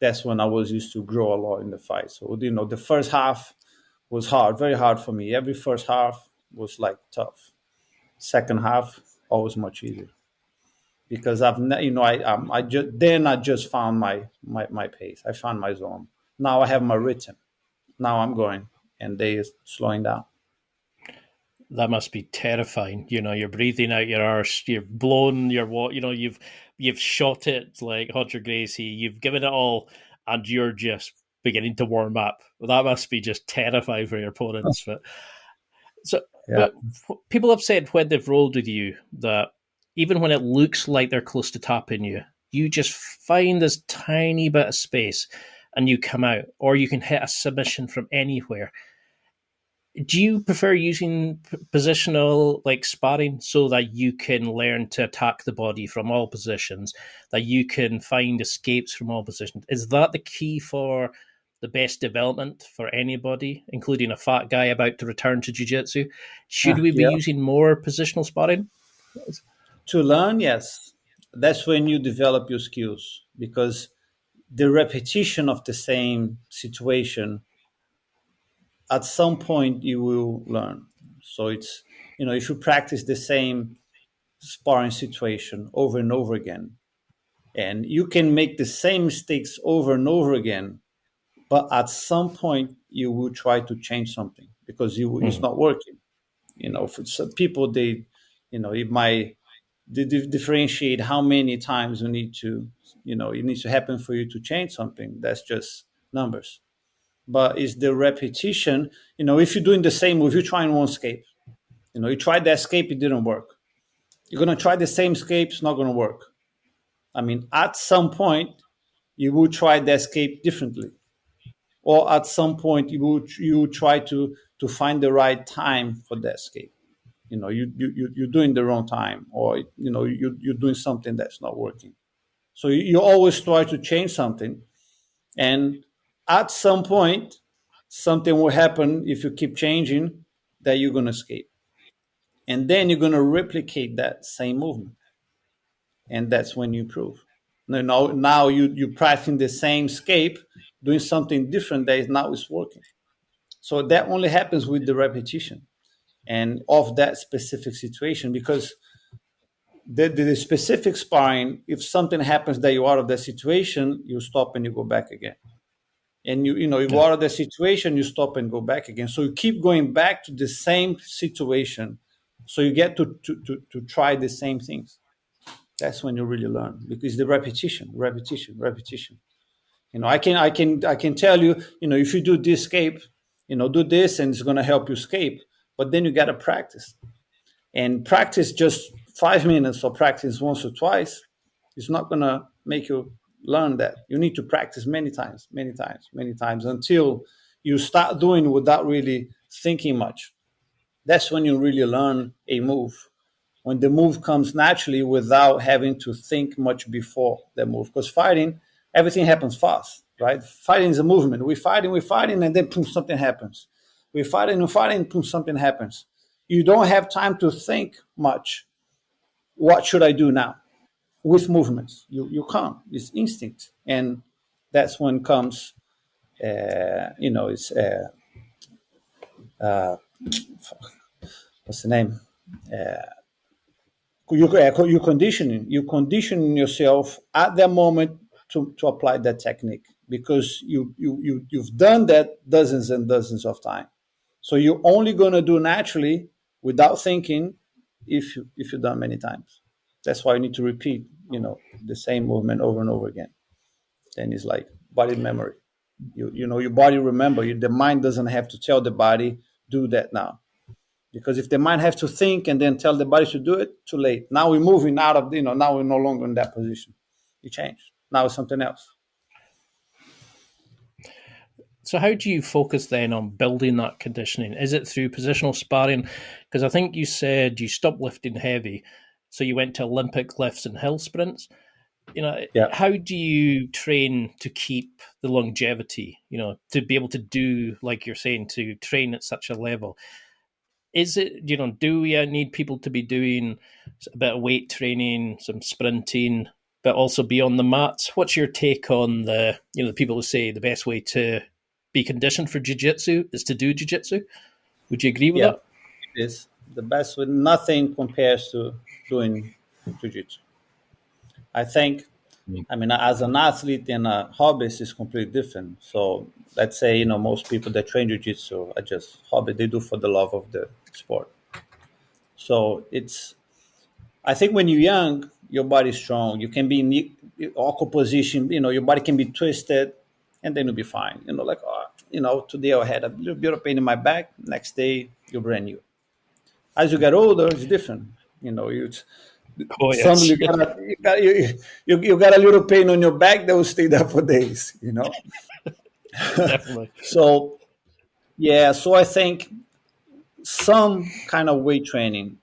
that's when I was used to grow a lot in the fight. So, the first half was hard, very hard for me. Every first half was like tough. Second half, always much easier, because I just found my pace. I found my zone. Now I have my rhythm. Now I'm going, and they is slowing down. That must be terrifying. You're breathing out your arse, you've blown your what, you've shot it like Roger Gracie, you've given it all, and you're just beginning to warm up. That must be just terrifying for your opponents. Yeah. But people have said when they've rolled with you that even when it looks like they're close to tapping you, you just find this tiny bit of space and you come out, or you can hit a submission from anywhere. Do you prefer using positional like sparring so that you can learn to attack the body from all positions, that you can find escapes from all positions? Is that the key for the best development for anybody, including a fat guy about to return to jiu-jitsu? Should we be Yeah. using more positional sparring? To learn, yes. That's when you develop your skills, because the repetition of the same situation, at some point you will learn. So it's, if you practice the same sparring situation over and over again, and you can make the same mistakes over and over again, but at some point you will try to change something because it's not working. For some people, it might differentiate how many times it needs to happen for you to change something. That's just numbers. But it's the repetition. If you're doing the same move, you're trying one escape. You tried the escape, it didn't work. You're going to try the same escape, it's not going to work. I mean, at some point, you will try the escape differently. Or at some point, you try to find the right time for the escape. You're doing the wrong time, or, you're doing something that's not working. So you always try to change something. And at some point, something will happen if you keep changing, that you're going to escape. And then you're going to replicate that same movement. And that's when you improve. Now you're practicing the same escape, doing something different that is now is working. So that only happens with the repetition and of that specific situation, because the specific sparring, if something happens that you're out of that situation, you stop and you go back again. And you go out of the situation, you stop and go back again. So you keep going back to the same situation. So you get to try the same things. That's when you really learn, because the repetition. I can tell you, if you do this escape, do this and it's going to help you escape. But then you got to practice. And practice just 5 minutes or practice once or twice is not going to make you learn that. You need to practice many times, many times, many times until you start doing without really thinking much. That's when you really learn a move. When the move comes naturally without having to think much before the move. Because fighting, everything happens fast, right? Fighting is a movement. We're fighting, and then boom, something happens. We're fighting, boom, something happens. You don't have time to think much. What should I do now? With movements, you can't. It's instinct, and that's when comes, it's what's the name? You conditioning yourself at that moment to apply that technique, because you've done that dozens and dozens of times. So you're only going to do naturally without thinking if you've done many times. That's why you need to repeat, the same movement over and over again. Then it's like body memory. Your body remember. The mind doesn't have to tell the body, do that now. Because if the mind has to think and then tell the body to do it, too late. Now we're moving out of, now we're no longer in that position. You change. Now it's something else. So how do you focus then on building that conditioning? Is it through positional sparring? Because I think you said you stopped lifting heavy, so you went to Olympic lifts and hill sprints. How do you train to keep the longevity, to be able to do, like you're saying, to train at such a level? Is it, do we need people to be doing a bit of weight training, some sprinting, but also be on the mats? What's your take on the people who say the best way to be conditioned for jiu-jitsu is to do jiu-jitsu? Would you agree with that? It is the best way. Nothing compares to doing jiu-jitsu. I think, as an athlete and a hobbyist, is completely different. So let's say, most people that train jiu-jitsu are just hobby. They do for the love of the sport. So I think when you're young, your body's strong. You can be in awkward position. Your body can be twisted, and then you'll be fine. Today I had a little bit of pain in my back. Next day, you're brand new. As you get older, it's different. Suddenly you got a little pain on your back that will stay there for days. Definitely. So I think some kind of weight training.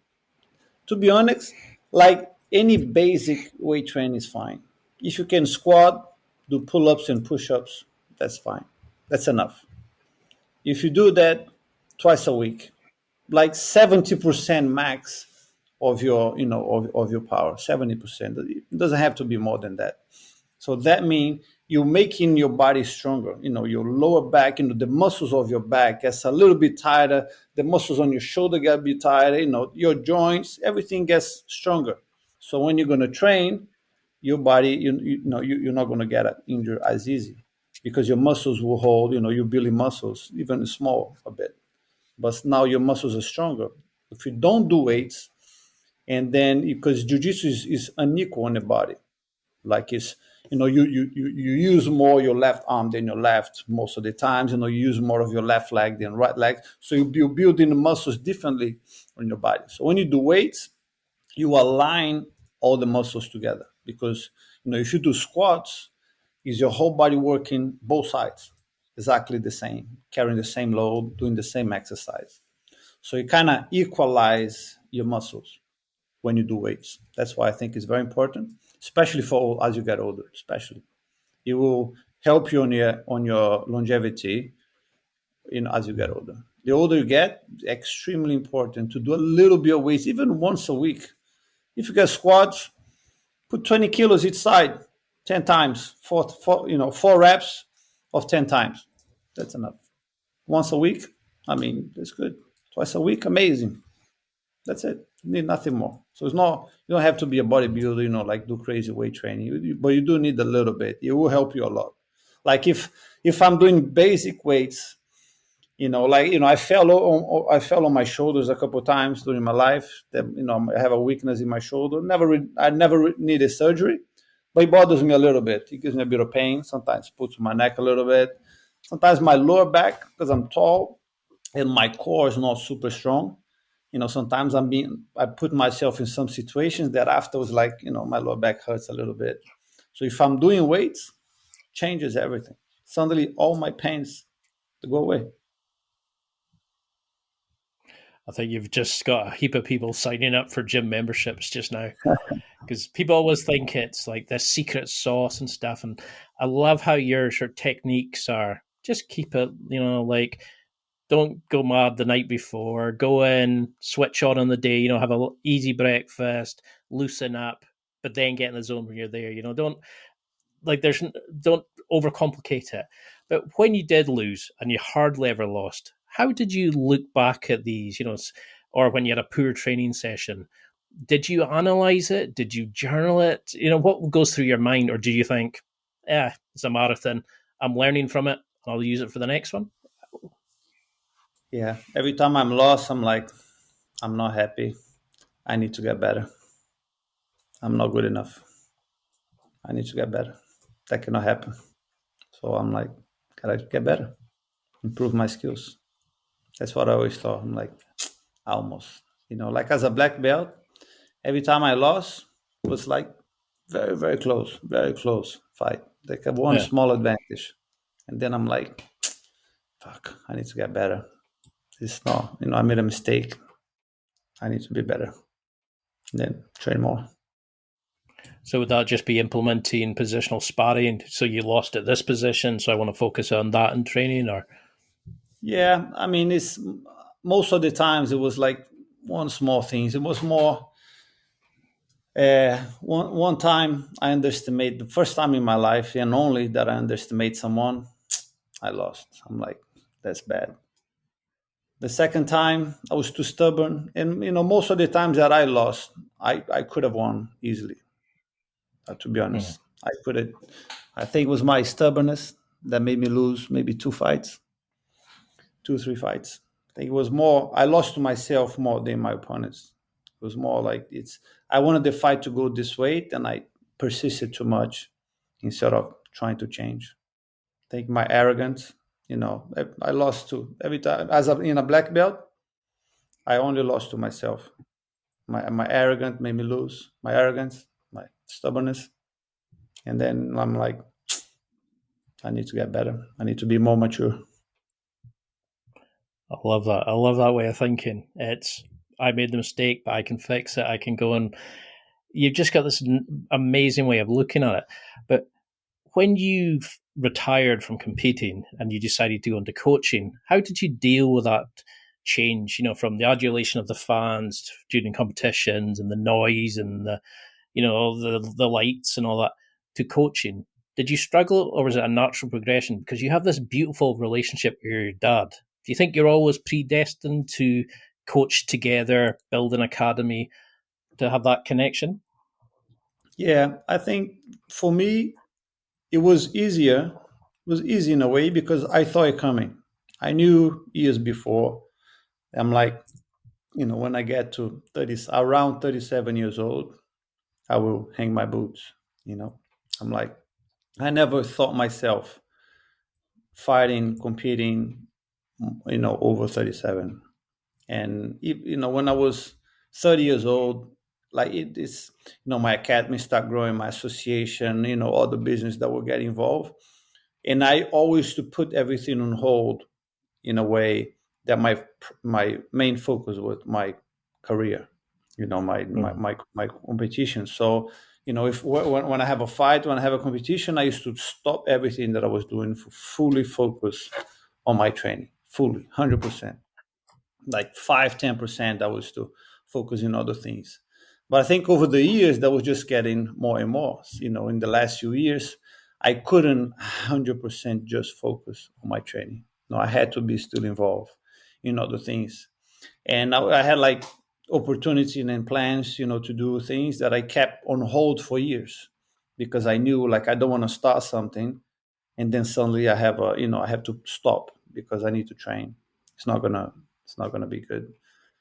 To be honest, like any basic weight training is fine. If you can squat, do pull-ups and push-ups, that's fine. That's enough. If you do that twice a week, like 70% max of your, of your power, 70%. It doesn't have to be more than that. So that means you're making your body stronger. Your lower back, the muscles of your back gets a little bit tighter. The muscles on your shoulder get a bit tighter. Your joints, everything gets stronger. So when you're going to train, your body, you're not going to get injured as easy, because your muscles will hold. You're building muscles, even small a bit, but now your muscles are stronger. If you don't do weights, and then because jiu-jitsu is unequal on the body, like it's you use more your left arm than your left most of the times. You use more of your left leg than right leg, so you're building the muscles differently on your body. So when you do weights, you align all the muscles together, because if you do squats, is your whole body working both sides exactly the same, carrying the same load, doing the same exercise. So you kind of equalize your muscles when you do weights. That's why I think it's very important, especially for as you get older. Especially, it will help you on your longevity. As you get older. The older you get, it's extremely important to do a little bit of weights, even once a week. If you get squats, put 20 kilos each side, 10 times, four reps of 10 times. That's enough. Once a week, that's good. Twice a week, amazing. That's it. You need nothing more. So it's not, you don't have to be a bodybuilder, like do crazy weight training, but you do need a little bit. It will help you a lot. Like if I'm doing basic weights, I fell on my shoulders a couple of times during my life. That I have a weakness in my shoulder. I never needed surgery, but it bothers me a little bit. It gives me a bit of pain. Sometimes puts my neck a little bit. Sometimes my lower back, because I'm tall and my core is not super strong. sometimes I put myself in some situations that afterwards, like, my lower back hurts a little bit. So if I'm doing weights, changes everything. Suddenly all my pains go away. I think you've just got a heap of people signing up for gym memberships just now, because people always think it's like this secret sauce and stuff. And I love how your sort of techniques are. Just keep it, like, don't go mad the night before. Go in, switch on the day. Have a easy breakfast, loosen up, but then get in the zone when you're there. Don't overcomplicate it. But when you did lose and you hardly ever lost, how did you look back at these? Or when you had a poor training session, did you analyze it? Did you journal it? What goes through your mind? Or do you think, it's a marathon, I'm learning from it, and I'll use it for the next one? Yeah. Every time I'm lost, I'm like, I'm not happy. I need to get better. I'm not good enough. I need to get better. That cannot happen. So I'm like, gotta get better, improve my skills. That's what I always thought. I'm like, almost. Like as a black belt, every time I lost was like very, very close fight. Like one small advantage. And then I'm like, fuck, I need to get better. It's not, I made a mistake. I need to be better. And then train more. So would that just be implementing positional sparring? So you lost at this position, so I want to focus on that in training, or? Yeah, I mean, it's most of the times it was like one small thing. It was more. One time I underestimate, the first time in my life and only that I underestimate someone, I lost. I'm like, that's bad. The second time I was too stubborn, and most of the times that I lost, I could have won easily. To be honest, I could have. I think it was my stubbornness that made me lose maybe 2 or 3 fights. I think it was more. I lost to myself more than my opponents. It was more like I wanted the fight to go this way, and I persisted too much instead of trying to change. I think my arrogance, I lost to every time. In a black belt, I only lost to myself. My arrogance made me lose. My arrogance, my stubbornness. And then I'm like, I need to get better. I need to be more mature. I love that. I love that way of thinking. I made the mistake, but I can fix it. I can go and you've just got this amazing way of looking at it. But when you've retired from competing and you decided to go into coaching, how did you deal with that change? From the adulation of the fans during competitions and the noise and the lights and all that to coaching. Did you struggle, or was it a natural progression? Because you have this beautiful relationship with your dad. Do you think you're always predestined to coach together, build an academy, to have that connection? Yeah, I think for me, it was easier. It was easy in a way because I saw it coming. I knew years before. I'm like, when I get to around 37 years old, I will hang my boots. I'm like, I never thought myself fighting, competing, over 37. And when I was 30 years old, like it's my academy start growing, my association, all the business that will get involved, and I always to put everything on hold in a way that my main focus was my career, my competition. So if when I have a fight, when I have a competition, I used to stop everything that I was doing for fully focus on my training, fully 100%. Like 5-10% I was to focus in other things. But I think over the years that was just getting more and more. In the last few years, I couldn't 100% just focus on my training. No, I had to be still involved in other things. And I had like opportunity and plans, to do things that I kept on hold for years because I knew like I don't want to start something and then suddenly I have I have to stop because I need to train. It's not gonna be good.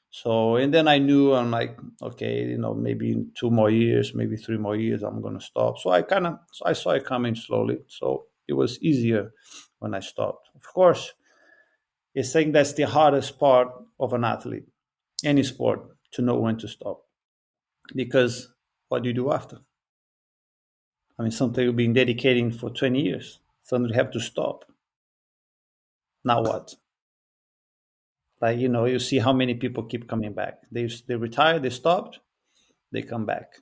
So and then I knew I'm like, okay, maybe in 2 more years, maybe 3 more years, I'm gonna stop. So I saw it coming slowly. So it was easier when I stopped. Of course, I think that's the hardest part of an athlete any sport, to know when to stop. Because what do you do after? I mean, something you've been dedicating for 20 years. Suddenly you have to stop. Now what? Like, you see how many people keep coming back. They retire, they stopped, they come back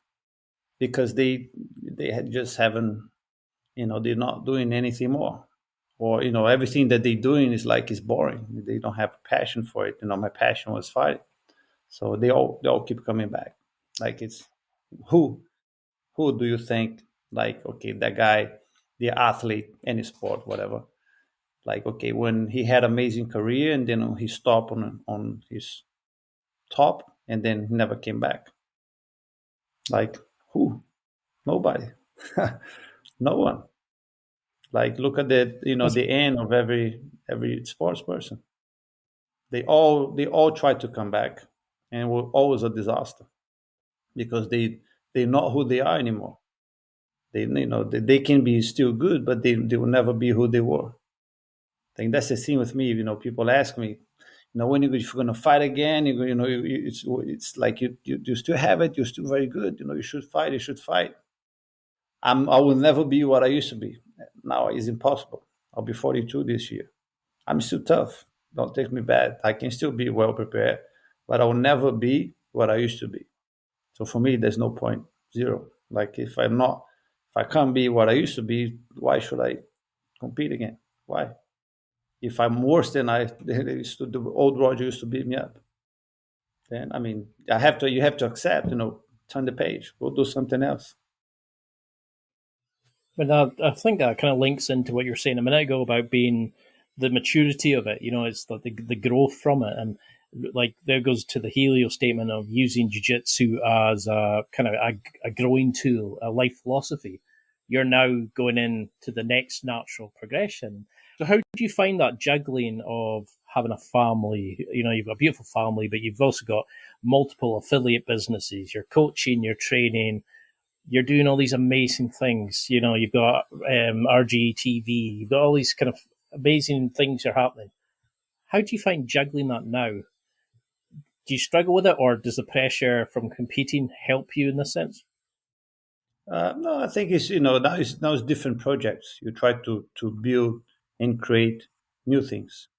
because they had just haven't, they're not doing anything more, or everything that they're doing is boring. They don't have passion for it. My passion was fighting, so they all keep coming back. Like, it's who who do you think, like, okay, that guy, the athlete, any sport, whatever, like, okay, when he had amazing career and then he stopped on his top and then he never came back. Like, who? Nobody. No one. Like, look at the end of every sports person. They all try to come back, and were always a disaster because they're not who they are anymore. They can be still good, but they will never be who they were. I think that's the thing with me. People ask me, when if you're going to fight again, it's like you still have it. You're still very good. You should fight. You should fight. I will never be what I used to be. Now it's impossible. I'll be 42 this year. I'm still tough. Don't take me bad. I can still be well prepared, but I will never be what I used to be. So for me, there's no point. Zero. Like, if I can't be what I used to be, why should I compete again? Why? If I'm worse than the old Roger used to beat me up, then I mean, you have to accept, turn the page, go do something else. But I think that kind of links into what you were saying a minute ago about being the maturity of it. It's the growth from it, and like there goes to the Helio statement of using jiu-jitsu as a kind of a growing tool, a life philosophy. You're now going into the next natural progression. So how do you find that juggling of having a family? You've got a beautiful family, but you've also got multiple affiliate businesses. You're coaching, you're training, you're doing all these amazing things. You've got RGTV, you've got all these kind of amazing things are happening. How do you find juggling that now? Do you struggle with it, or does the pressure from competing help you in this sense? No, I think it's now it's different projects. You try to build and create new things.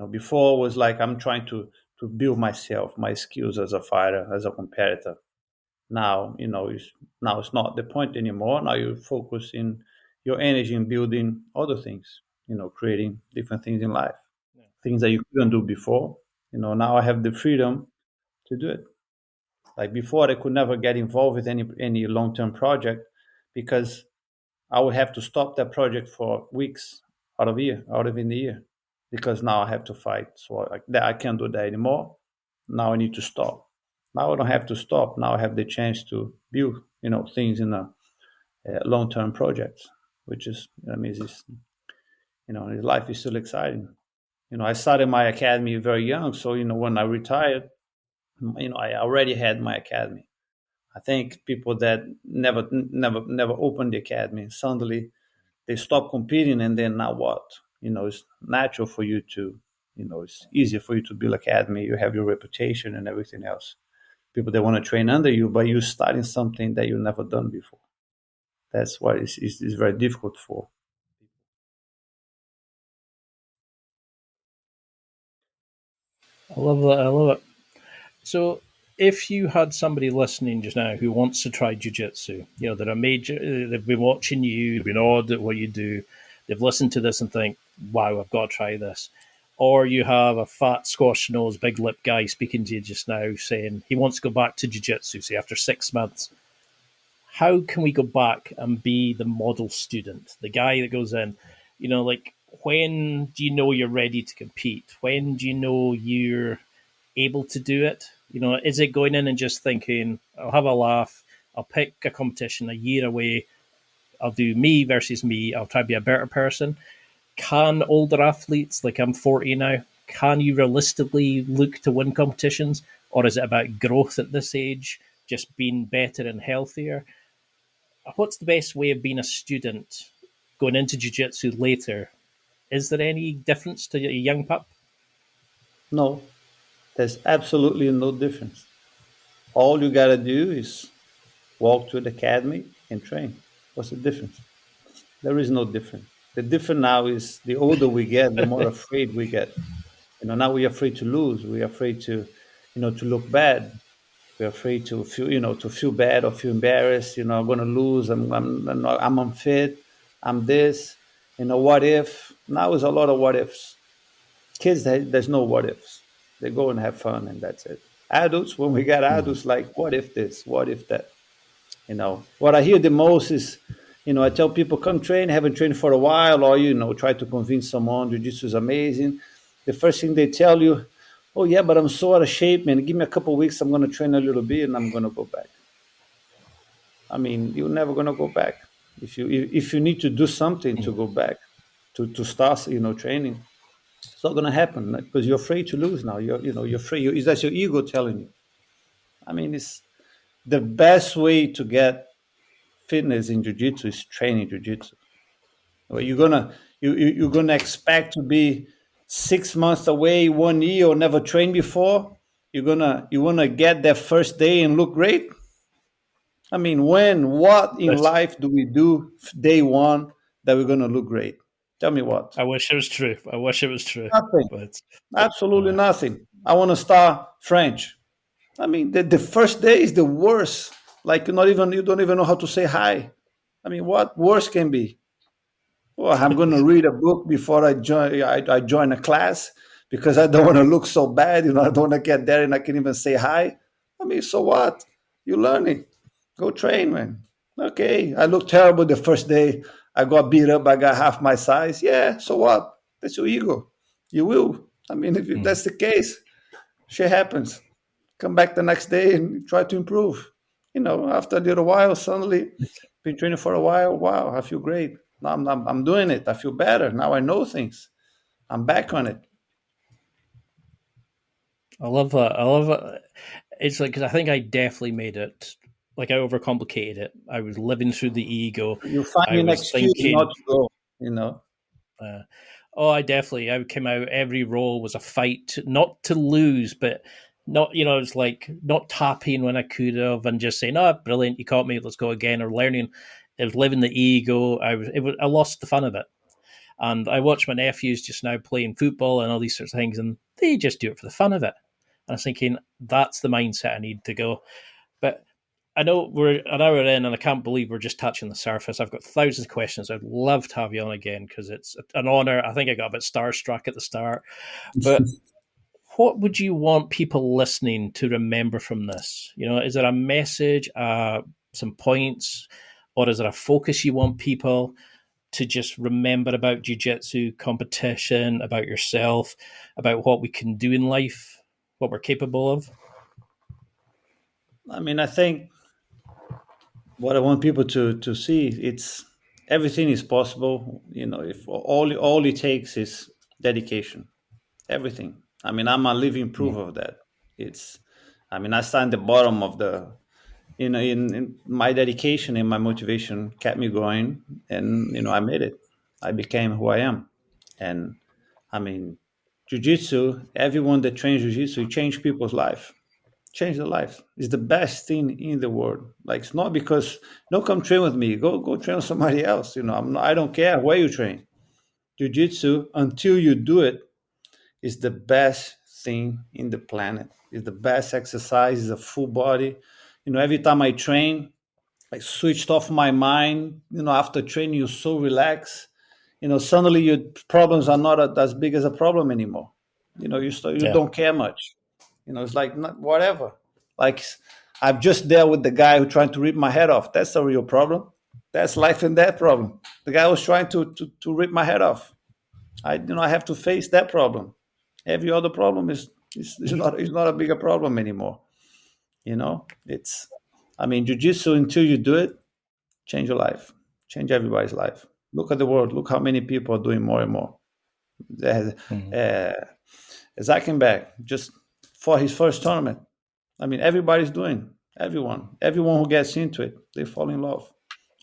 Before was like, I'm trying to build myself, my skills as a fighter, as a competitor. Now, it's not the point anymore. Now you focus in your energy in building other things, creating different things in life, things that you couldn't do before. Now I have the freedom to do it. Like, before, I could never get involved with any long-term project because I would have to stop that project for weeks out of in the year, because now I have to fight. So I can't do that anymore. Now I need to stop. Now I don't have to stop. Now I have the chance to build, things in a long-term project, which is, life is still exciting. I started my academy very young, so when I retired, I already had my academy. I think people that never opened the academy, suddenly they stop competing, and then now what? It's natural for you to, it's easier for you to build academy. You have your reputation and everything else. People that want to train under you, but you're starting something that you've never done before. That's why it's very difficult for. I love that. I love it. So, if you had somebody listening just now who wants to try jiu-jitsu, they're a major, they've been watching you, they've been awed at what you do, they've listened to this and think, wow, I've got to try this. Or you have a fat, squash nose, big lip guy speaking to you just now saying he wants to go back to jiu-jitsu, say after 6 months. How can we go back and be the model student, the guy that goes in, like, when do you know you're ready to compete? When do you know you're able to do it? Is it going in and just thinking, I'll have a laugh, I'll pick a competition a year away, I'll do me versus me, I'll try to be a better person? Can older athletes, like I'm 40 now, can you realistically look to win competitions? Or is it about growth at this age, just being better and healthier? What's the best way of being a student going into jiu-jitsu later? Is there any difference to a young pup? No, There's absolutely no difference. All you gotta do is walk to the academy and train. What's the difference? There is no difference. The difference now is the older we get, the more afraid we get. Now we're afraid to lose. We're afraid to look bad. We're afraid to feel bad or feel embarrassed. I'm going to lose. I'm unfit. I'm this. What if? Now is a lot of what ifs. Kids, there's no what ifs. They go and have fun, and that's it. Adults, when we get adults, like, what if this? What if that? What I hear the most is, I tell people, come train, haven't trained for a while, or, try to convince someone jiu-jitsu is amazing. The first thing they tell you, oh, yeah, but I'm so out of shape, man. Give me a couple of weeks. I'm going to train a little bit and I'm going to go back. I mean, you're never going to go back. If you need to do something to go back, to start, training, it's not going to happen because you're afraid to lose now. You're afraid. That's your ego telling you. I mean, it's the best way to get fitness in jiu-jitsu is training jiu-jitsu. You're gonna expect to be 6 months away, 1 year, or never trained before. You wanna get that first day and look great. I mean, what in life do we do day one that we're gonna look great? Tell me what. I wish it was true. Nothing. But Absolutely nothing. I want to start French. I mean, the first day is the worst. Like you don't even know how to say hi. I mean, what worse can be? Well, I'm going to read a book before I join a class because I don't want to look so bad. I don't want to get there and I can't even say hi. I mean, so what? You're learning. Go train, man. Okay, I look terrible the first day. I got beat up. I got half my size. Yeah, so what? That's your ego. You will. I mean, if that's the case, shit happens. Come back the next day and try to improve. After a little while, suddenly, been training for a while. Wow, I feel great. Now I'm doing it. I feel better. Now I know things. I'm back on it. I love that. It's like, because I think I definitely made it. Like, I overcomplicated it. I was living through the ego. You find I an was excuse thinking, not to go. I came out. Every roll was a fight, not to lose, but not, it's like not tapping when I could have and just saying, "Oh, brilliant, you caught me. Let's go again." Or learning. It was living the ego. I lost the fun of it. And I watch my nephews just now playing football and all these sorts of things, and they just do it for the fun of it. And I was thinking, that's the mindset I need to go. But I know we're an hour in, and I can't believe we're just touching the surface. I've got thousands of questions. I'd love to have you on again because it's an honor. I think I got a bit starstruck at the start. But what would you want people listening to remember from this? Is it a message, some points, or is it a focus you want people to just remember about jiu-jitsu, competition, about yourself, about what we can do in life, what we're capable of? I mean, I think what I want people to see, it's everything is possible. If all it takes is dedication, everything. I mean, I'm a living proof of that. I stand at the bottom of the, in my dedication and my motivation kept me going, and I made it. I became who I am, and I mean, jiu-jitsu. Everyone that trains jiu-jitsu change people's life. Change their life. It's the best thing in the world. Like, it's not because don't come train with me. Go train with somebody else. I don't care where you train. Jiu-jitsu, until you do it, is the best thing in the planet. It's the best exercise. It's a full body. Every time I train, I switched off my mind. After training, you're so relaxed. Suddenly your problems are not as big as a problem anymore. You don't care much. It's like, not, whatever. Like, I'm just there with the guy who trying to rip my head off. That's a real problem. That's life and death problem. The guy was trying to rip my head off. I have to face that problem. Every other problem is not a bigger problem anymore. Jiu-jitsu, until you do it, change your life, change everybody's life. Look at the world. Look how many people are doing more and more. Zackenberg, just for his first tournament. I mean, everybody's doing. Everyone who gets into it, they fall in love.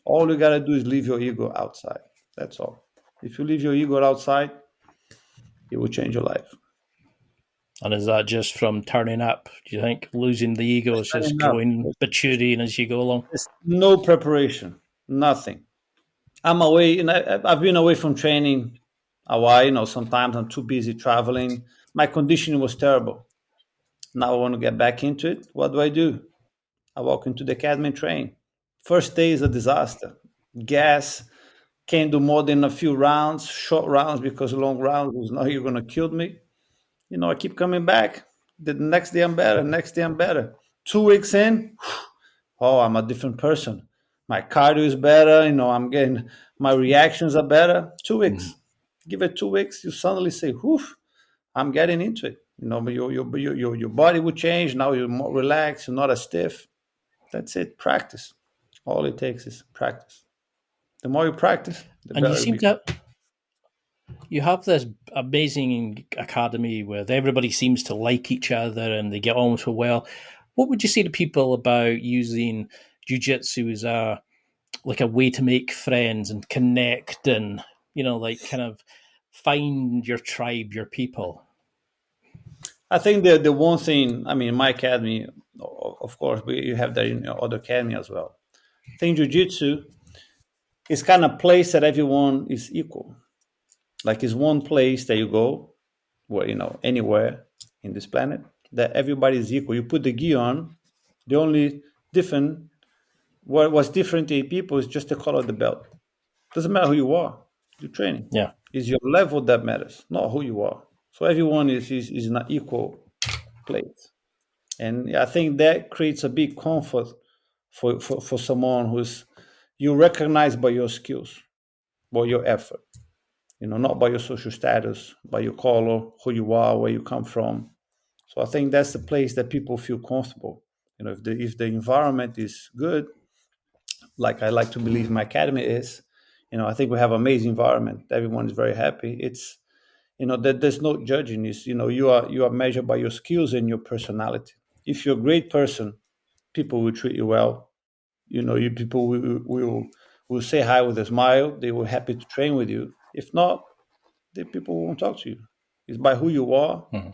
All you gotta do is leave your ego outside. That's all. If you leave your ego outside, it will change your life. And is that just from turning up? Do you think losing the ego is just Enough. growing maturing as you go along? There's no preparation, nothing. I'm away, and I've been away from training a while. Sometimes I'm too busy traveling. My conditioning was terrible. Now I want to get back into it. What do? I walk into the academy and train. First day is a disaster. Gas, can't do more than a few rounds, short rounds, because long rounds was now you're gonna kill me. I keep coming back. The next day I'm better. Next day I'm better. 2 weeks in, oh, I'm a different person. My cardio is better. I'm getting my reactions are better. 2 weeks. Give it 2 weeks, you suddenly say, "Whew, I'm getting into it." But your body will change. Now you're more relaxed. You're not as stiff. That's it. Practice. All it takes is practice. The more you practice, the And you better it seem becomes. you have this amazing academy where everybody seems to like each other and they get on so well. What would you say to people about using jiu-jitsu as a way to make friends and connect and kind of find your tribe, your people? I think the one thing, in my academy, of course, you have that in your other academy as well. I think jiu-jitsu is kind of place that everyone is equal. Like it's one place that you go where, anywhere in this planet, that everybody is equal. You put the gi on, the only what's different in people is just the color of the belt. Doesn't matter who you are, you're training. Yeah. It's your level that matters, not who you are. So everyone is in an equal place. And I think that creates a big comfort for someone you recognize by your skills, by your effort, not by your social status, by your color, who you are, where you come from. So I think that's the place that people feel comfortable. If the environment is good, like I like to believe my academy is, I think we have amazing environment. Everyone is very happy. It's that there's no judging. Is you are measured by your skills and your personality. If you're a great person, people will treat you well. You people will say hi with a smile. They were happy to train with you. If not, the people won't talk to you. It's by who you are. Mm-hmm.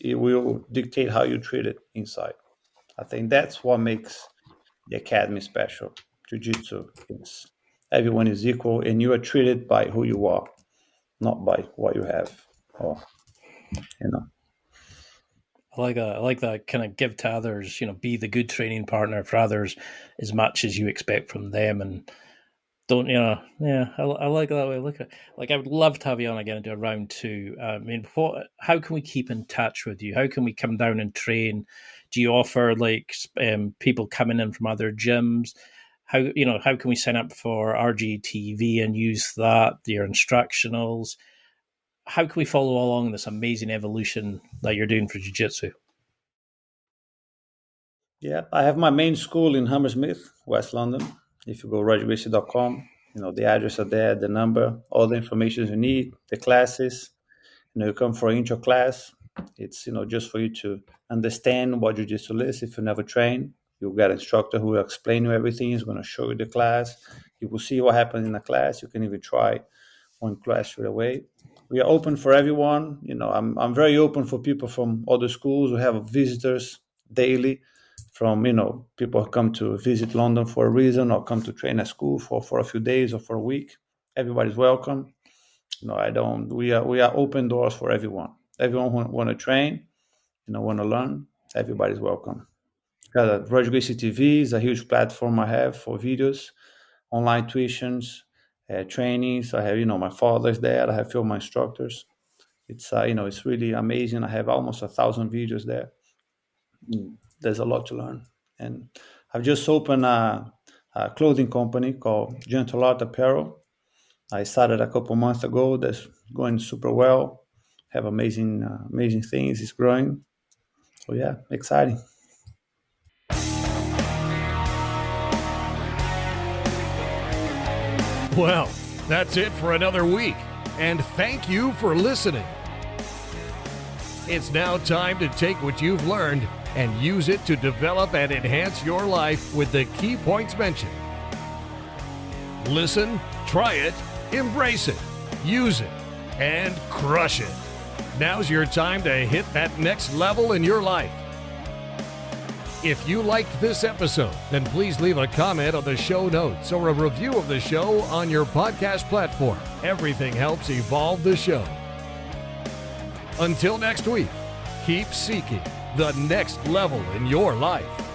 It will dictate how you treat it inside. I think that's what makes the academy special. Jiu-Jitsu is everyone is equal, and you are treated by who you are, not by what you have. Or I like that. I like that kind of give to others, be the good training partner for others as much as you expect from them. And don't, I like that way of looking at it. Like, I would love to have you on again and do a round two. How can we keep in touch with you? How can we come down and train? Do you offer people coming in from other gyms? How can we sign up for RGTV and use that, your instructionals? How can we follow along this amazing evolution that you're doing for jiu-jitsu? Yeah, I have my main school in Hammersmith, West London. If you go rogergracie.com, the address are there, the number, all the information you need, the classes. You come for an intro class. It's just for you to understand what jiu-jitsu is. If you never train, you'll get an instructor who will explain you everything. He's going to show you the class. You will see what happens in the class. You can even try one class straight away. We are open for everyone. I'm very open for people from other schools. We have visitors daily from, people who come to visit London for a reason or come to train at school for a few days or for a week. Everybody's welcome. We are open doors for everyone. Everyone who want to train, want to learn, everybody's welcome. Roger Gracie TV is a huge platform I have for videos, online tuitions, trainings. I have, my father's there. I have a few of my instructors. It's, it's really amazing. I have almost 1,000 videos there. There's a lot to learn. And I've just opened a clothing company called Gentle Art Apparel. I started a couple months ago. That's going super well. Have amazing things. It's growing. So yeah, exciting. Well, that's it for another week, and thank you for listening. It's now time to take what you've learned and use it to develop and enhance your life with the key points mentioned. Listen, try it, embrace it, use it, and crush it. Now's your time to hit that next level in your life. If you liked this episode, then please leave a comment on the show notes or a review of the show on your podcast platform. Everything helps evolve the show. Until next week, keep seeking the next level in your life.